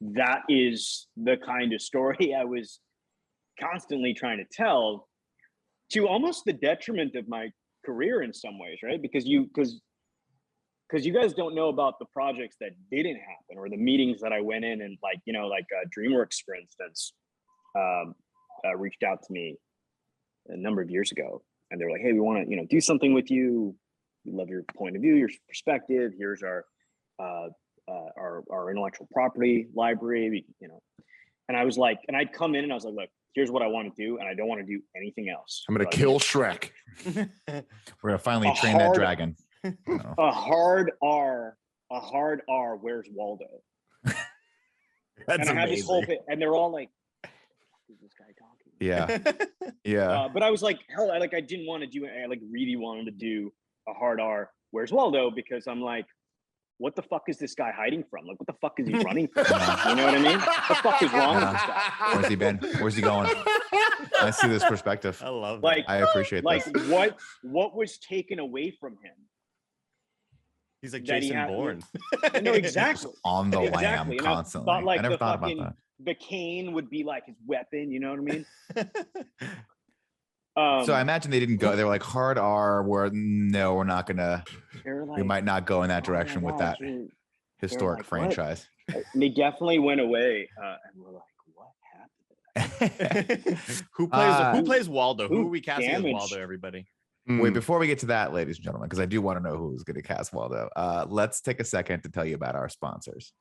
That is the kind of story I was constantly trying to tell, to almost the detriment of my career in some ways, right? Because you guys don't know about the projects that didn't happen, or the meetings that I went in, and like DreamWorks, for instance, reached out to me a number of years ago, and they're like, hey, we want to do something with you. We love your point of view, your perspective. Here's our intellectual property library, and I was like, and I'd come in and I was like, look, here's what I want to do, and I don't want to do anything else. I'm gonna kill Shrek. We're gonna finally train that dragon. A hard R, where's Waldo? That's and I had this whole thing, and they're all like, who's this guy talking? Yeah. Yeah. But I was like, hell, I didn't want to do it. I really wanted to do a hard R, where's Waldo? Because I'm like, what the fuck is this guy hiding from? Like, what the fuck is he running from? You know what I mean? What the fuck is wrong with this guy? Where's he been? Where's he going? I see this perspective. I love like, I appreciate like this. what was taken away from him? He's like that Jason Bourne. No, exactly. On the Exactly. lam constantly. But like I never the thought about fucking that. the cane would be like his weapon. You know what I mean? So I imagine they didn't go. They were like hard R. We're not gonna. Like, we might not go in that direction with that historic like, franchise. And they definitely went away, and we're like, what happened? Who plays Waldo? Who are we casting as Waldo? Everybody. Wait, before we get to that, ladies and gentlemen, because I do want to know who's going to cast Waldo. Let's take a second to tell you about our sponsors.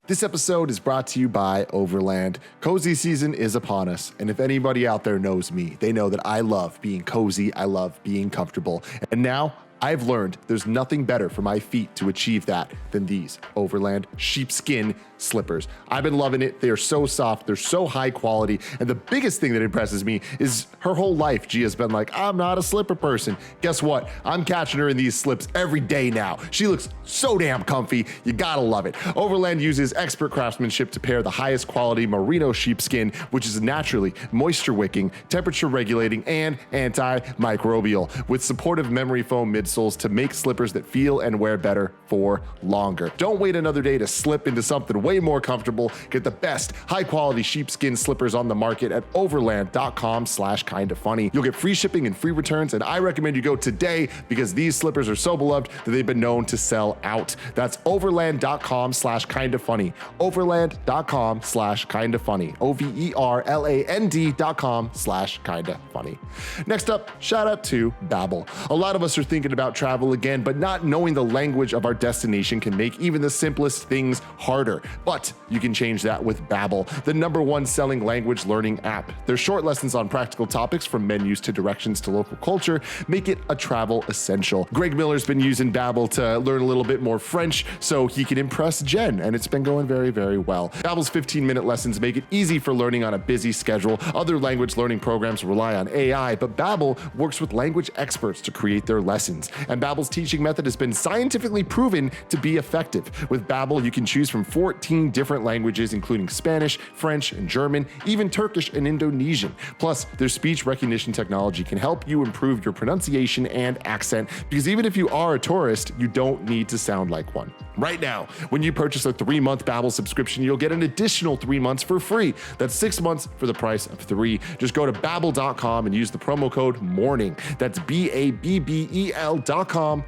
This episode is brought to you by Overland. Cozy season is upon us, and if anybody out there knows me, they know that I love being cozy, I love being comfortable, and now I've learned there's nothing better for my feet to achieve that than these Overland sheepskin slippers. I've been loving it. They are so soft, they're so high quality, and the biggest thing that impresses me is her whole life Gia's been like, I'm not a slipper person. Guess what? I'm catching her in these slips every day now. She looks so damn comfy. You gotta love it. Overland uses expert craftsmanship to pair the highest quality merino sheepskin, which is naturally moisture wicking, temperature regulating, and antimicrobial, with supportive memory foam midsoles to make slippers that feel and wear better for longer. Don't wait another day to slip into something way more comfortable. Get the best high quality sheepskin slippers on the market at overland.com/kindafunny. You'll get free shipping and free returns, and I recommend you go today because these slippers are so beloved that they've been known to sell out. That's overland.com/kindafunny. Overland.com/kindafunny. overland.com/kindafunny. Next up, shout out to Babbel. A lot of us are thinking about travel again, but not knowing the language of our destination can make even the simplest things harder. But you can change that with Babbel, the #1 selling language learning app. Their short lessons on practical topics, from menus to directions to local culture, make it a travel essential. Greg Miller's been using Babbel to learn a little bit more French so he can impress Jen, and it's been going very, very well. Babbel's 15-minute lessons make it easy for learning on a busy schedule. Other language learning programs rely on AI, but Babbel works with language experts to create their lessons. And Babbel's teaching method has been scientifically proven to be effective. With Babbel, you can choose from 14 different languages, including Spanish, French, and German, even Turkish and Indonesian. Plus, their speech recognition technology can help you improve your pronunciation and accent, because even if you are a tourist, you don't need to sound like one. Right now, when you purchase a 3-month Babbel subscription, you'll get an additional 3 months for free. That's 6 months for the price of 3. Just go to babbel.com and use the promo code MORNING. That's BABBEL.com,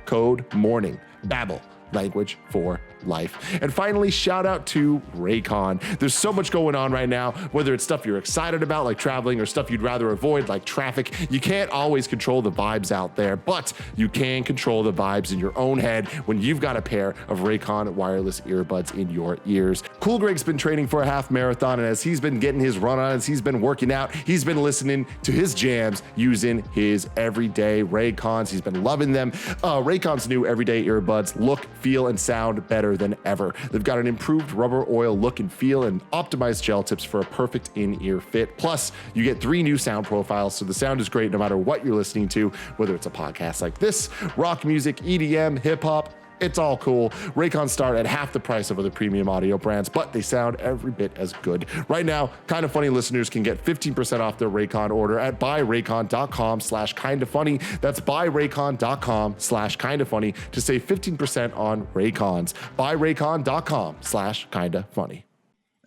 code MORNING. Babbel, language for life. And finally, shout out to Raycon. There's so much going on right now, whether it's stuff you're excited about like traveling or stuff you'd rather avoid like traffic. You can't always control the vibes out there, but you can control the vibes in your own head when you've got a pair of Raycon wireless earbuds in your ears. Cool Greg's been training for a half marathon, and as he's been getting his run on, as he's been working out, he's been listening to his jams using his everyday Raycons. He's been loving them. Raycon's new everyday earbuds look, feel, and sound better than ever. They've got an improved rubber oil look and feel and optimized gel tips for a perfect in-ear fit. Plus, you get 3 new sound profiles, so the sound is great no matter what you're listening to, whether it's a podcast like this, rock music, EDM, hip-hop. It's all cool. Raycons start at half the price of other premium audio brands, but they sound every bit as good. Right now, Kinda Funny listeners can get 15% off their Raycon order at buyraycon.com/kindafunny. That's buyraycon.com/kindafunny to save 15% on Raycons. Buyraycon.com/kindafunny.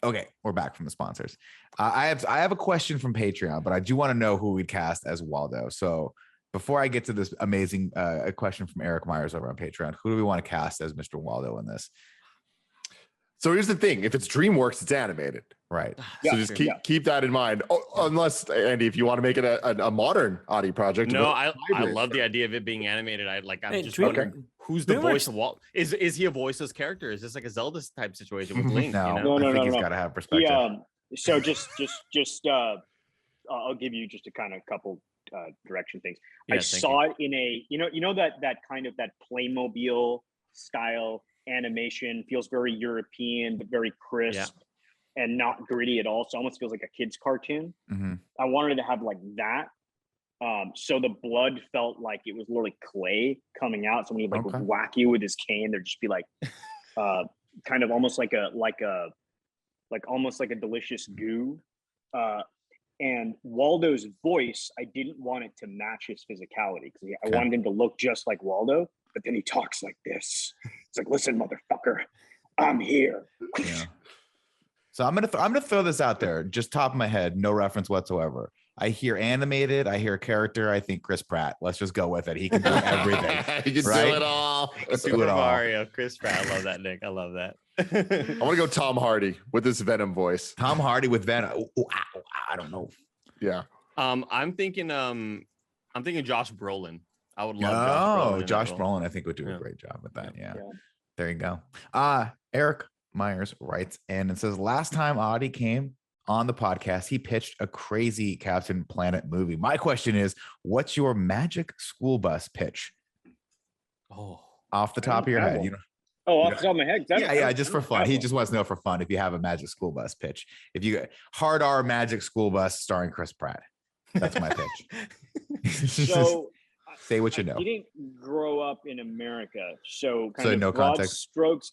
Okay, we're back from the sponsors. I have a question from Patreon, but I do want to know who we'd cast as Waldo. So before I get to this amazing question from Eric Myers over on Patreon, who do we want to cast as Mr. Waldo in this? So here's the thing: if it's DreamWorks, it's animated, right? So just keep that in mind. Oh, unless Andy, if you want to make it a modern Audi project. No, I love the idea of it being animated. I'm just wondering who's the voice of Walt. Is he a voiceless character? Is this like a Zelda type situation with Link? No, I think he's got to have perspective. So just I'll give you just a kind of couple direction things. I saw it in a that kind of that Playmobil style animation, feels very European but very crisp and not gritty at all, so almost feels like a kid's cartoon. I wanted to have like that, so the blood felt like it was literally clay coming out, so when he would whack you with his cane, there'd just be like kind of almost like almost like a delicious goo. And Waldo's voice, I didn't want it to match his physicality because I wanted him to look just like Waldo, but then he talks like this. It's like, listen, motherfucker, I'm here. Yeah. So I'm gonna throw this out there, just top of my head, no reference whatsoever. I hear animated, I hear character, I think Chris Pratt. Let's just go with it. He can do everything. He can do it all. Super Mario, Chris Pratt. I love that, Nick. I love that. I want to go Tom Hardy with this Venom voice. Tom Hardy with Venom. I don't know. Yeah. I'm thinking Josh Brolin. I would love Josh Brolin I think would do a great job with that. Yeah. There you go. Eric Myers writes in and says, last time Adi came on the podcast, he pitched a crazy Captain Planet movie. My question is, what's your magic school bus pitch? Off the top of your head, off the top of my head. Yeah, just for fun. He just wants to know for fun if you have a magic school bus pitch. If you hard R magic school bus starring Chris Pratt. That's my pitch. So say what you know. I didn't grow up in America, so kind of no broad context strokes.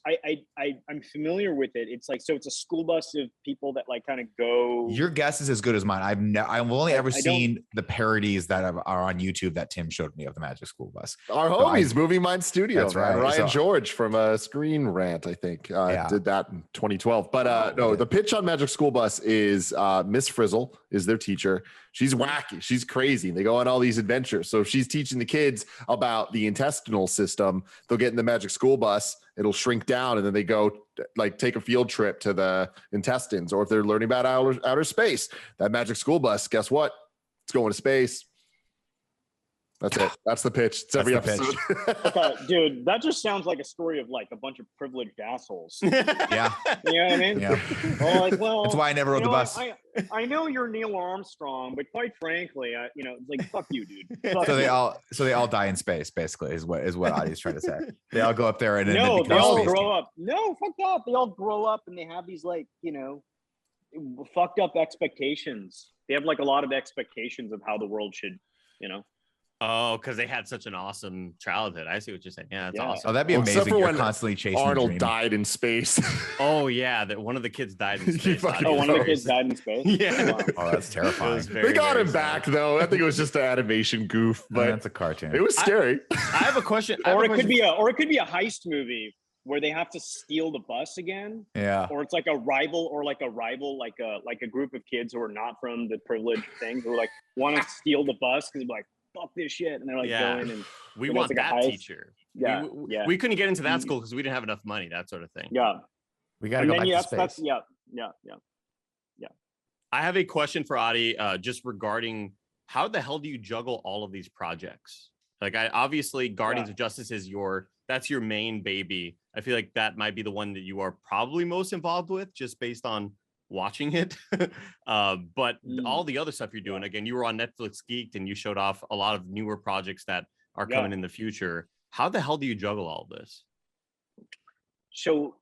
I'm familiar with it. It's like, so it's a school bus of people that like kind of go. Your guess is as good as mine. I've only ever seen the parodies that are on YouTube that Tim showed me of the Magic School Bus. Our homies, Movie Mind Studio. That's right. Ryan George from Screen Rant, I think, did that in 2012. But no, the pitch on Magic School Bus is Miss Frizzle is their teacher. She's wacky. She's crazy. They go on all these adventures. So if she's teaching the kids about the intestinal system, they'll get in the Magic School Bus. It'll shrink down, and then they go like take a field trip to the intestines. Or if they're learning about outer space, that Magic School Bus, guess what? It's going to space. That's it. That's the pitch. It's every episode. Okay, dude, that just sounds like a story of like a bunch of privileged assholes. Yeah. You know what I mean? Yeah. Well, that's why I never rode the bus. I know you're Neil Armstrong, but quite frankly, it's like, fuck you, dude. So they all die in space, basically, is what Adi's trying to say. They all go up there and they all grow up. No, fuck that. They all grow up and they have these like, fucked up expectations. They have like a lot of expectations of how the world should, Oh, because they had such an awesome childhood. I see what you're saying. Yeah, that's awesome. Oh, that'd be amazing. You're constantly chasing Arnold died in space. Oh yeah, that one of the kids died in space. One of the kids died in space. Yeah. Wow. Oh, that's terrifying. They got him back though. I think it was just an animation goof, but that's a cartoon. It was scary. I have a question. It could be a heist movie where they have to steal the bus again. Yeah. Or it's like a rival, like a group of kids who are not from the privileged thing who like want to steal the bus because like, fuck this shit, and they're like going and we want that teacher. Yeah, we couldn't get into that school because we didn't have enough money, that sort of thing. Yeah, we gotta go back to space. Yeah. I have a question for Adi, just regarding how the hell do you juggle all of these projects? Like, obviously Guardians of Justice is that's your main baby. I feel like that might be the one that you are probably most involved with, just based on watching it. But all the other stuff you're doing, again, you were on Netflix Geeked and you showed off a lot of newer projects that are coming in the future. How the hell do you juggle all this? So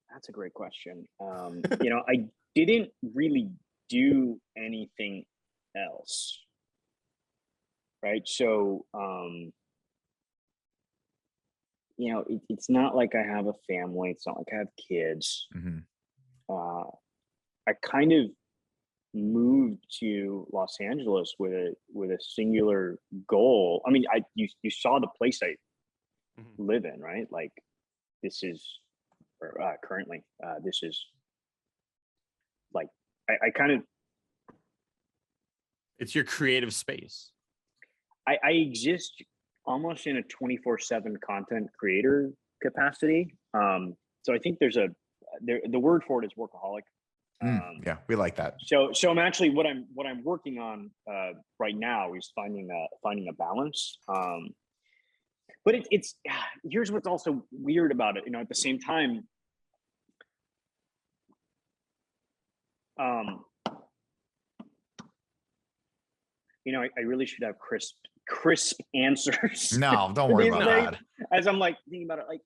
that's a great question. You know, I didn't really do anything else. Right. So, you know, it's not like I have a family. It's not like I have kids. I kind of moved to Los Angeles with a singular goal. I mean, you saw the place I live in, right? Like this is currently this is like I kind of, it's your creative space. I exist almost in a 24/7 content creator capacity. So I think there's the word for it is workaholic. Yeah, we like that. So I'm actually what I'm working on right now is finding a balance. But it's here's what's also weird about it. You know, at the same time, you know, I really should have crisp answers. No, don't worry about that. As I'm like thinking about it, like,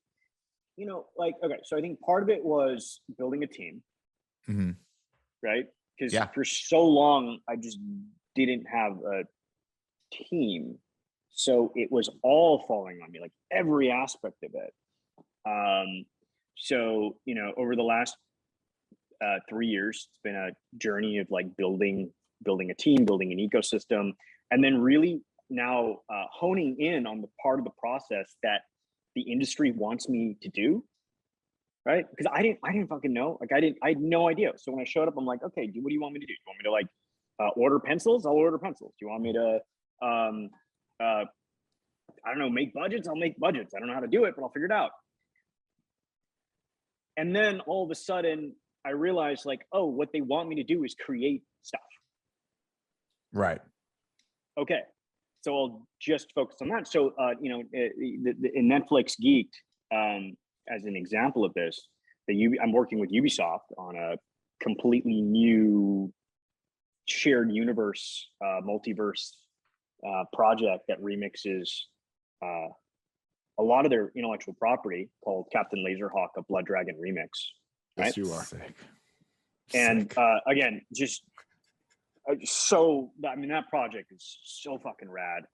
you know, like, okay, so I think part of it was building a team, right? Because for so long I just didn't have a team, so it was all falling on me, like every aspect of it. So you know, over the last 3 years, it's been a journey of like building a team, building an ecosystem, and then really now honing in on the part of the process that the industry wants me to do, right? Because I didn't fucking know. Like I had no idea. So when I showed up, I'm like, okay, what do you want me to do? You want me to like order pencils? I'll order pencils. Do you want me to I don't know, make budgets? I'll make budgets. I don't know how to do it, but I'll figure it out. And then all of a sudden I realized like, oh, what they want me to do is create stuff. Right. Okay. So I'll just focus on that. So, you know, in Netflix Geeked, as an example of this, I'm working with Ubisoft on a completely new shared universe, multiverse project that remixes a lot of their intellectual property called Captain Laserhawk, a Blood Dragon remix. Right? Yes, you are. Sick. And again, just so, I mean, that project is so fucking rad.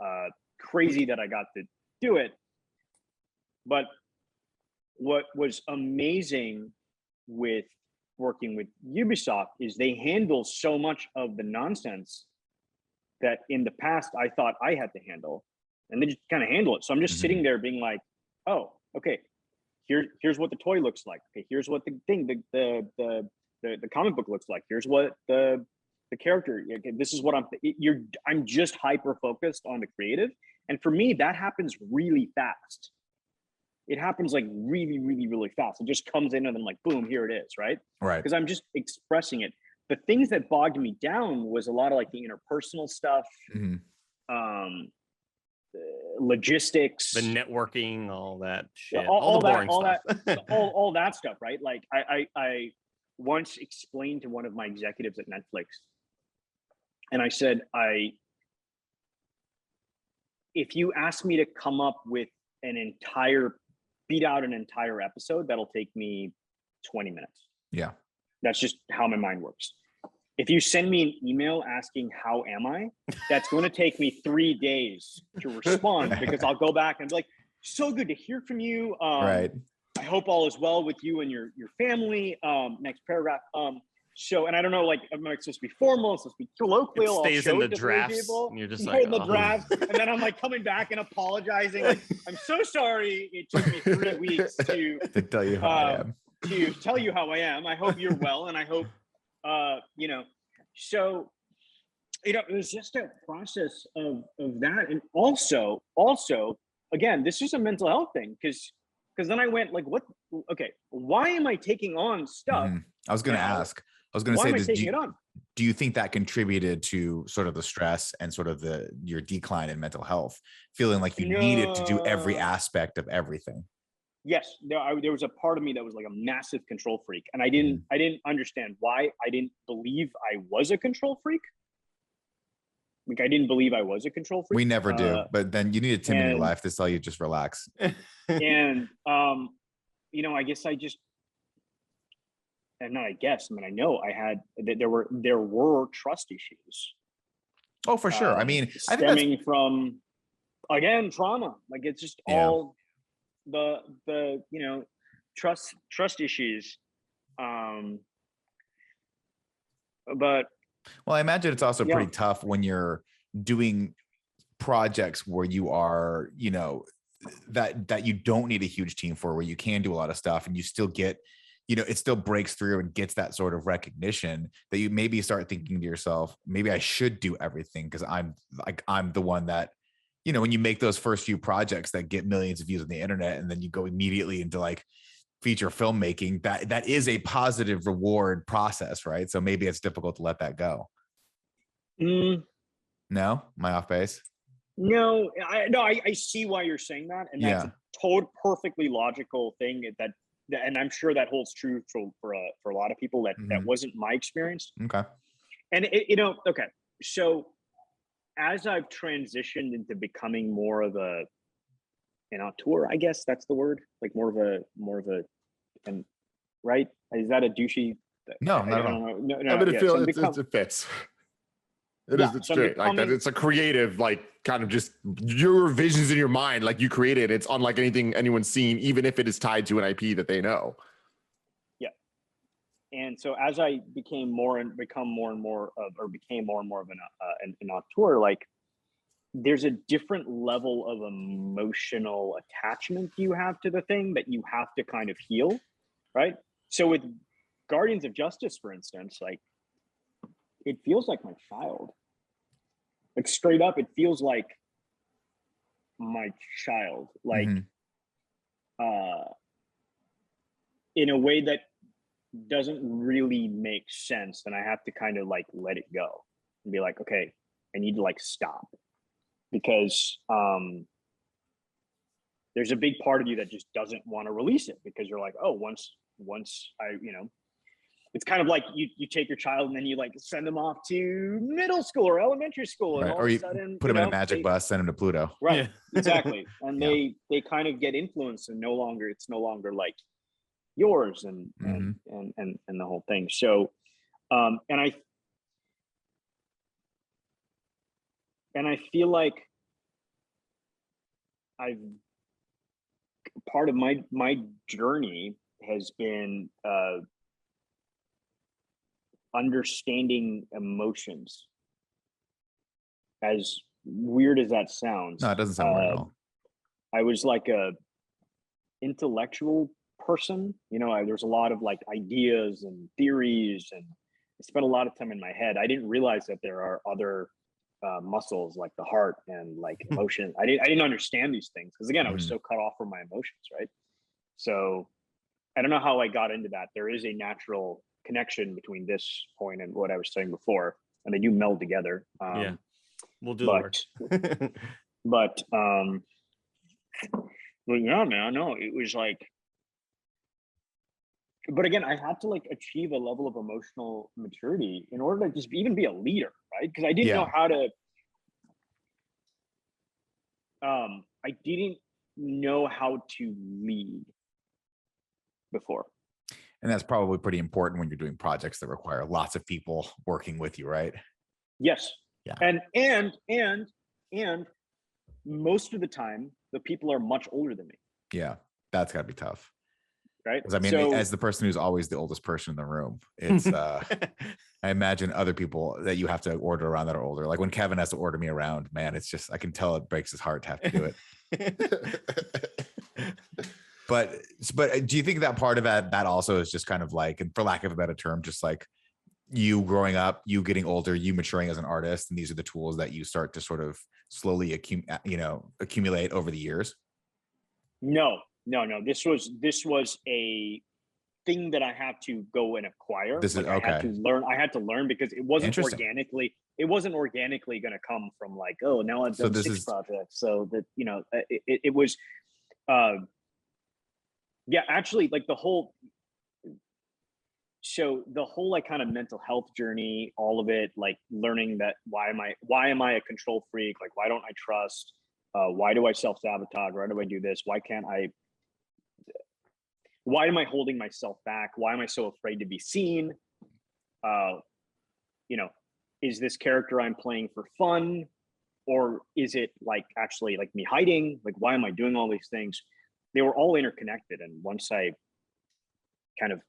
Crazy that I got to do it. But what was amazing with working with Ubisoft is they handle so much of the nonsense that in the past I thought I had to handle, and they just kind of handle it. So I'm just sitting there being like, oh, okay, here's what the toy looks like. Okay, here's what the thing, the comic book looks like. Here's what the character. Okay, this is what I'm just hyper focused on the creative, and for me that happens really fast. It happens like really, really, really fast. It just comes in and then like, boom, here it is, right? Right. Because I'm just expressing it. The things that bogged me down was a lot of like the interpersonal stuff, logistics, the networking, all that shit, all the boring stuff. all that stuff, right? Like I once explained to one of my executives at Netflix, and I said, if you ask me to come up with beat out an entire episode, that'll take me 20 minutes. Yeah. That's just how my mind works. If you send me an email asking how am I, that's going to take me 3 days to respond because I'll go back and be like, so good to hear from you. Right. I hope all is well with you and your family. Next paragraph. So, and I don't know, like, am I supposed to be formal? Supposed to be colloquial? It stays in the drafts. And you're just like, in the drafts. And then I'm like coming back and apologizing. Like, I'm so sorry. It took me 3 weeks to tell you how I am. To tell you how I am. I hope you're well. And I hope, you know, so, you know, it was just a process of that. And also, again, this is a mental health thing. Because then I went like, what? Okay, why am I taking on stuff? I was going to ask. I was going to say, why am I taking it on? Do you think that contributed to sort of the stress and sort of your decline in mental health, feeling like you needed to do every aspect of everything? Yes, there was a part of me that was like a massive control freak, and I didn't understand why. I didn't believe I was a control freak. like I didn't believe I was a control freak. We never do, but then you need a Tim in your life to tell you just relax. And you know, I guess I just, and not I guess, I mean, I know I had there were trust issues. Oh, for sure. I mean, stemming from, again, trauma. Like it's just all the you know, trust issues. But well, I imagine it's also pretty tough when you're doing projects where you are, you know, that you don't need a huge team for, where you can do a lot of stuff and you still get, you know, it still breaks through and gets that sort of recognition that you maybe start thinking to yourself, maybe I should do everything because I'm the one that, you know, when you make those first few projects that get millions of views on the internet and then you go immediately into like feature filmmaking, that is a positive reward process, right? So maybe it's difficult to let that go. No, am I off base? No, I see why you're saying that, and that's a perfectly logical thing that, and I'm sure that holds true for a lot of people. That wasn't my experience. Okay, and you know, okay, so as I've transitioned into becoming more of an auteur, I guess that's the word, like more of a, and right? Is that a douchey? No, not at all. No, I mean, it fits. It's straight. Like that. It's a creative, like kind of just your visions in your mind, like you created. It's unlike anything anyone's seen, even if it is tied to an IP that they know. Yeah. And so as I became more and more of an auteur, like there's a different level of emotional attachment you have to the thing that you have to kind of heal, right? So with Guardians of Justice, for instance, like it feels like my child. Like straight up, it feels like my child. Like in a way that doesn't really make sense. And I have to kind of like let it go and be like, okay, I need to like stop. Because there's a big part of you that just doesn't want to release it because you're like, oh, once I, you know, it's kind of like you take your child and then you like send them off to middle school or elementary school, and all or of you a sudden put them in a magic bus, send them to Pluto. Right, exactly. And they kind of get influenced, and it's no longer like yours, and the whole thing. So, and I feel like part of my journey has been understanding emotions. As weird as that sounds. No, it doesn't sound weird at all. I was like a intellectual person, you know, there's a lot of like ideas and theories, and I spent a lot of time in my head. I didn't realize that there are other muscles like the heart and like emotion. I didn't understand these things because again, I was so cut off from my emotions, right? So I don't know how I got into that. There is a natural connection between this point and what I was saying before, and they do meld together. We'll do the work. But yeah, man, no, it was like, but again, I had to like achieve a level of emotional maturity in order to just even be a leader, right? Because I didn't know how to. I didn't know how to lead before. And that's probably pretty important when you're doing projects that require lots of people working with you, right? Yes. Yeah. And most of the time, the people are much older than me. Yeah, that's got to be tough. Right. Because I mean, as the person who's always the oldest person in the room, it's I imagine other people that you have to order around that are older. Like when Kevin has to order me around, man, it's just, I can tell it breaks his heart to have to do it. But do you think that part of that also is just kind of like, and for lack of a better term, just like you growing up, you getting older, you maturing as an artist, and these are the tools that you start to sort of slowly accumulate over the years? No. This was a thing that I had to go and acquire. This is okay. I had to learn because it wasn't organically. It wasn't organically going to come from like, oh, now I've done 6 projects. So that, you know, it was, actually like the whole. so the whole like kind of mental health journey, all of it, like learning that why am I a control freak? Like, why don't I trust? Why do I self-sabotage? Why do I do this? Why am I holding myself back? Why am I so afraid to be seen? You know, is this character I'm playing for fun? Or is it like actually like me hiding? Like, why am I doing all these things? They were all interconnected. And once I kind of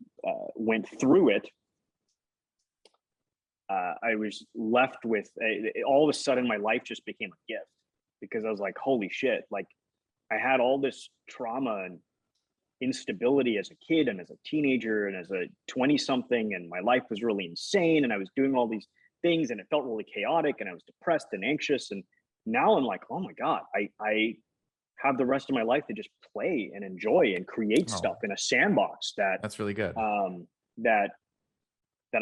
went through it, I was left with all of a sudden my life just became a gift, because I was like, holy shit, like I had all this trauma and instability as a kid and as a teenager and as a 20 something, and my life was really insane and I was doing all these things and it felt really chaotic and I was depressed and anxious. And now I'm like, oh my God, I have the rest of my life to just play and enjoy and create stuff in a sandbox that's really good. That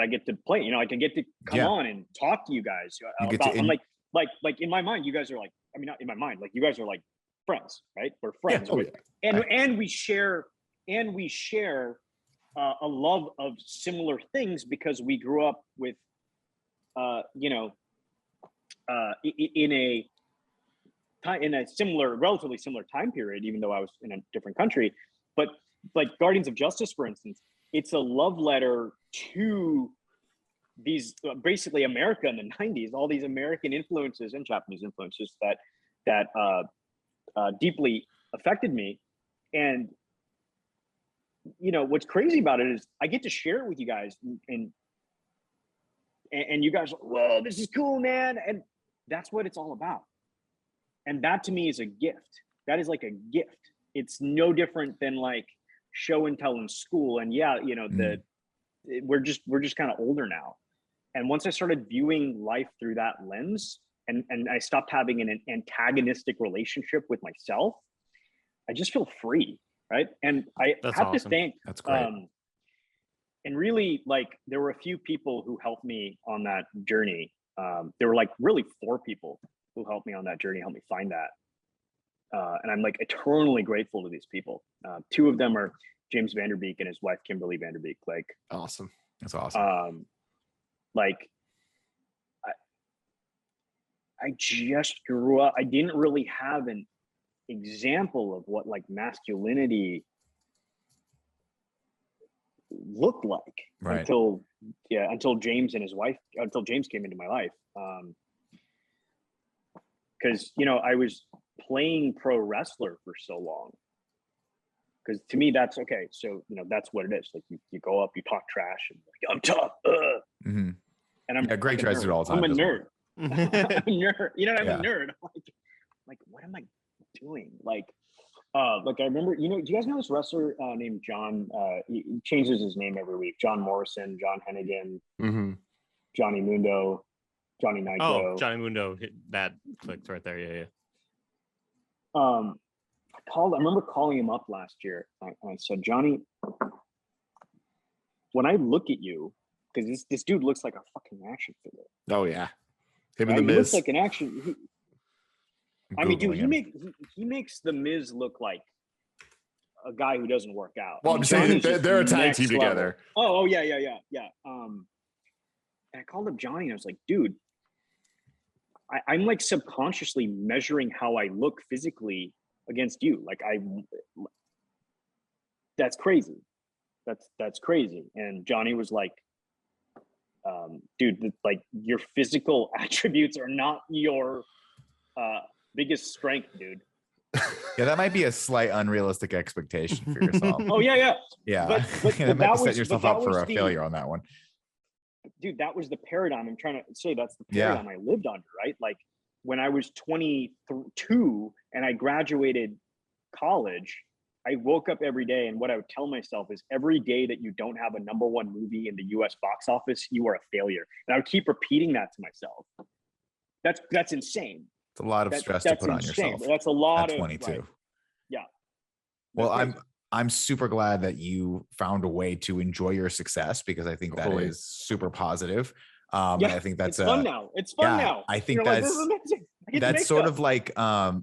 I get to play. You know, I can get to come on and talk to you guys about. I'm like in my mind, you guys are like, I mean, not in my mind, like you guys are like friends, right? We're friends, and we share a love of similar things because we grew up with, you know, in a relatively similar time period, even though I was in a different country. But like Guardians of Justice, for instance, it's a love letter to these basically America in the 90s, all these American influences and Japanese influences that deeply affected me. And, you know, what's crazy about it is I get to share it with you guys, and you guys are, whoa, this is cool, man. And that's what it's all about. And that to me is a gift. That is like a gift. It's no different than like show and tell in school. And yeah, you know, we're just kind of older now. And once I started viewing life through that lens, and I stopped having an antagonistic relationship with myself, I just feel free, right? And I have to thank, that's great. And really, like, there were a few people who helped me on that journey. There were like really 4 people who helped me on that journey, helped me find that. And I'm like eternally grateful to these people. 2 of them are James Vanderbeek and his wife, Kimberly Vanderbeek. Like, awesome. That's awesome. Like, I just grew up, I didn't really have an example of what like masculinity looked like until James and his wife, until James came into my life. Because, you know, I was playing pro wrestler for so long. Because to me, that's okay. So, you know, that's what it is. Like you go up, you talk trash, and like, I'm tough. Mm-hmm. And I'm Greg tries to do it all the time. I'm a nerd. I'm a nerd. You know, I'm a nerd. Like, what am I doing? Like I remember, you know, do you guys know this wrestler named John? He changes his name every week. John Morrison, John Hennigan, Johnny Mundo, Johnny Nitro. Oh, Johnny Mundo, that clicked right there. Yeah. I remember calling him up last year. I said, Johnny, when I look at you, because this dude looks like a fucking action figure. Oh yeah, him and the Miz. He looks like an action. I mean, dude, he makes the Miz look like a guy who doesn't work out. Well, I'm saying they're a tag team together. Oh yeah. And I called up Johnny and I was like, dude, I'm like subconsciously measuring how I look physically against you. Like that's crazy. That's crazy. And Johnny was like, dude, like your physical attributes are not your biggest strength, dude. Yeah, that might be a slight unrealistic expectation for yourself. Oh yeah. Yeah, but that might set yourself up for a failure on that one. Dude, that was the paradigm. I'm trying to say that's the paradigm I lived under, right? Like when I was 22 and I graduated college, I woke up every day and what I would tell myself is every day that you don't have a #1 movie in the US box office, you are a failure. And I would keep repeating that to myself. That's insane. It's a lot of stress to put on yourself. That's a lot at 22. Right. Yeah. Well, I'm super glad that you found a way to enjoy your success, because I think that is super positive. And I think that's fun now. It's fun now. I think that's like, this is amazing. That's sort of like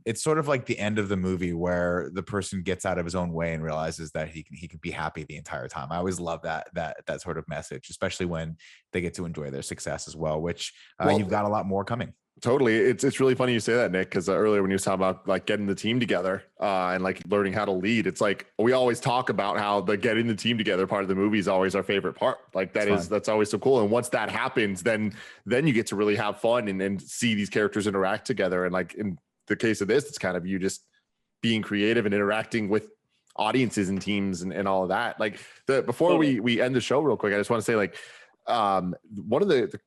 it's sort of like the end of the movie where the person gets out of his own way and realizes that he can be happy the entire time. I always love that sort of message, especially when they get to enjoy their success as well, which you've got a lot more coming. Totally. It's really funny you say that, Nick, because earlier when you was talking about like getting the team together and like learning how to lead, it's like we always talk about how the getting the team together part of the movie is always our favorite part. Like that's always so cool. And once that happens, then you get to really have fun and see these characters interact together. And like in the case of this, it's kind of you just being creative and interacting with audiences and teams and all of that. Like before we end the show real quick, I just want to say like one of the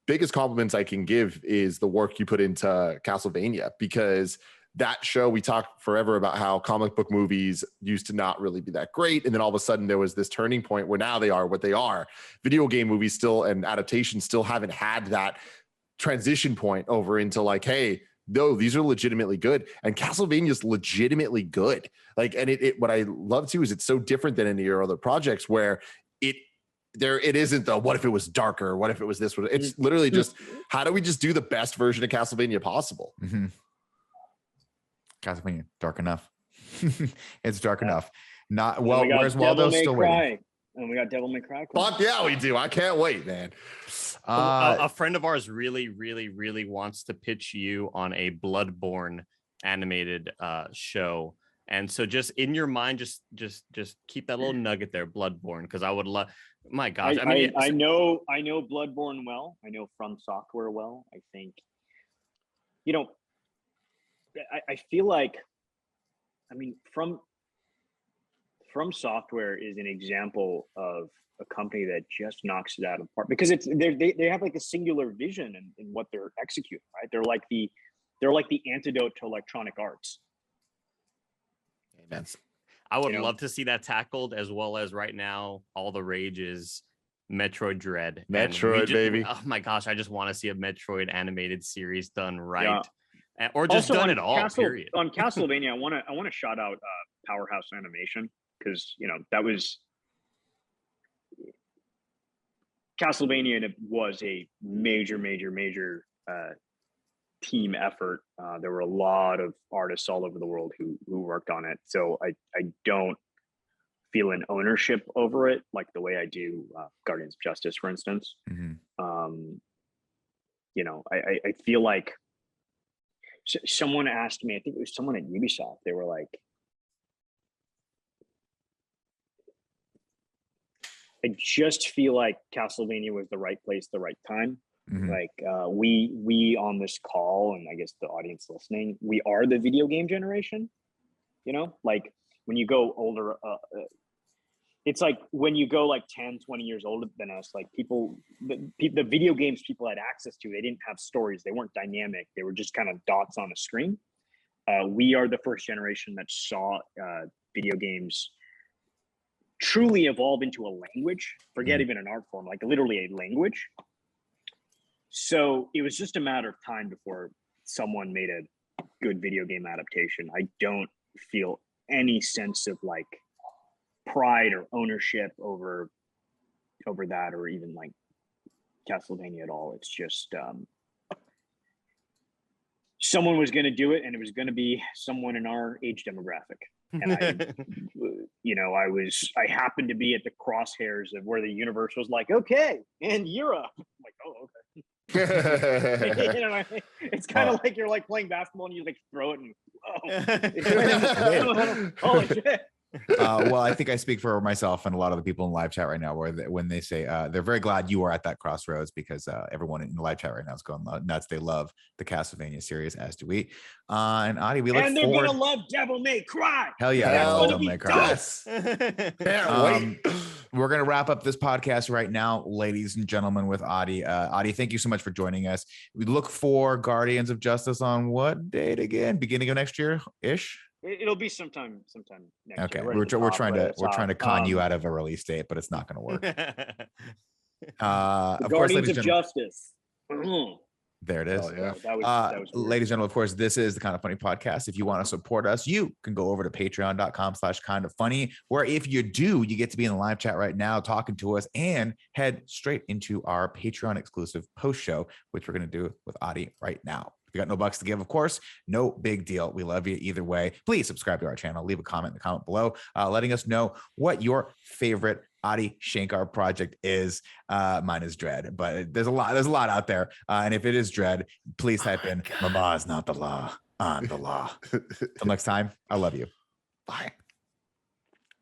biggest compliments I can give is the work you put into Castlevania, because that show, we talked forever about how comic book movies used to not really be that great. And then all of a sudden there was this turning point where now they are what they are. Video game movies still and adaptations still haven't had that transition point over into like, hey, no, these are legitimately good. And Castlevania is legitimately good. Like, and it what I love too is it's so different than any of your other projects where it isn't the what if it was darker, what if it was this, it's literally just how do we just do the best version of Castlevania possible. Castlevania, dark enough. It's dark enough. Not well, where's Waldo? Still waiting. And we got Devil May Cry. Fuck yeah, we do. I can't wait, man. A friend of ours really wants to pitch you on a Bloodborne animated show. And so just in your mind, just keep that little nugget there, Bloodborne, because I would love. My gosh, I know Bloodborne well. I know From Software well. I think, I feel like, From Software is an example of a company that just knocks it out of the park because they have like a singular vision in what they're executing, right? They're like the antidote to Electronic Arts. Amen. I would love to see that tackled, as well as right now all the rage is Metroid Dread. Baby. Oh my gosh, I just want to see a Metroid animated series done right. Yeah. Or just also done at all. Period. On Castlevania, I want to shout out Powerhouse Animation, because that was Castlevania, and it was a major team effort. There were a lot of artists all over the world who worked on it. So I don't feel an ownership over it like the way I do Guardians of Justice, for instance. I feel like someone asked me, I think it was someone at Ubisoft, they were like, I just feel like Castlevania was the right place, the right time. Like we on this call, and I guess the audience listening, we are the video game generation. Like when you go older, it's like when you go like 10, 20 years older than us, like the video games people had access to, they didn't have stories, they weren't dynamic, they were just kind of dots on a screen. We are the first generation that saw video games truly evolve into a language, forget even an art form, like literally a language. So it was just a matter of time before someone made a good video game adaptation. I don't feel any sense of like pride or ownership over that, or even like Castlevania at all. It's just someone was going to do it, and it was going to be someone in our age demographic. And I happened to be at the crosshairs of where the universe was like, okay, and you're up. I'm like, oh, okay. It's kind of like you're like playing basketball and you like throw it and holy shit. Well, I think I speak for myself and a lot of the people in live chat right now, when they say they're very glad you are at that crossroads, because everyone in the live chat right now is going nuts. They love the Castlevania series, as do we. And Adi, we look and they're forward. Gonna love Devil May Cry. Hell yeah, Devil May Cry. Yes. Wait. We're going to wrap up this podcast right now, ladies and gentlemen, with Adi. Adi, thank you so much for joining us. We look for Guardians of Justice on what date again? Beginning of next year ish? It'll be sometime next year. Okay, we're trying to con you out of a release date, but it's not going to work. Of course, Guardians of Justice. There it is. Oh, yeah. That was ladies and gentlemen, of course, this is the Kind of Funny podcast. If you want to support us, you can go over to patreon.com/kindoffunny, where if you do, you get to be in the live chat right now talking to us and head straight into our Patreon exclusive post show, which we're going to do with Adi right now. If you got no bucks to give, of course, no big deal. We love you either way. Please subscribe to our channel. Leave a comment in the comment below, letting us know what your favorite Adi Shankar project is. Mine is Dread, but there's a lot out there. And if it is Dread, please type in "Mama is not the law, I'm the law." Until next time, I love you. Bye.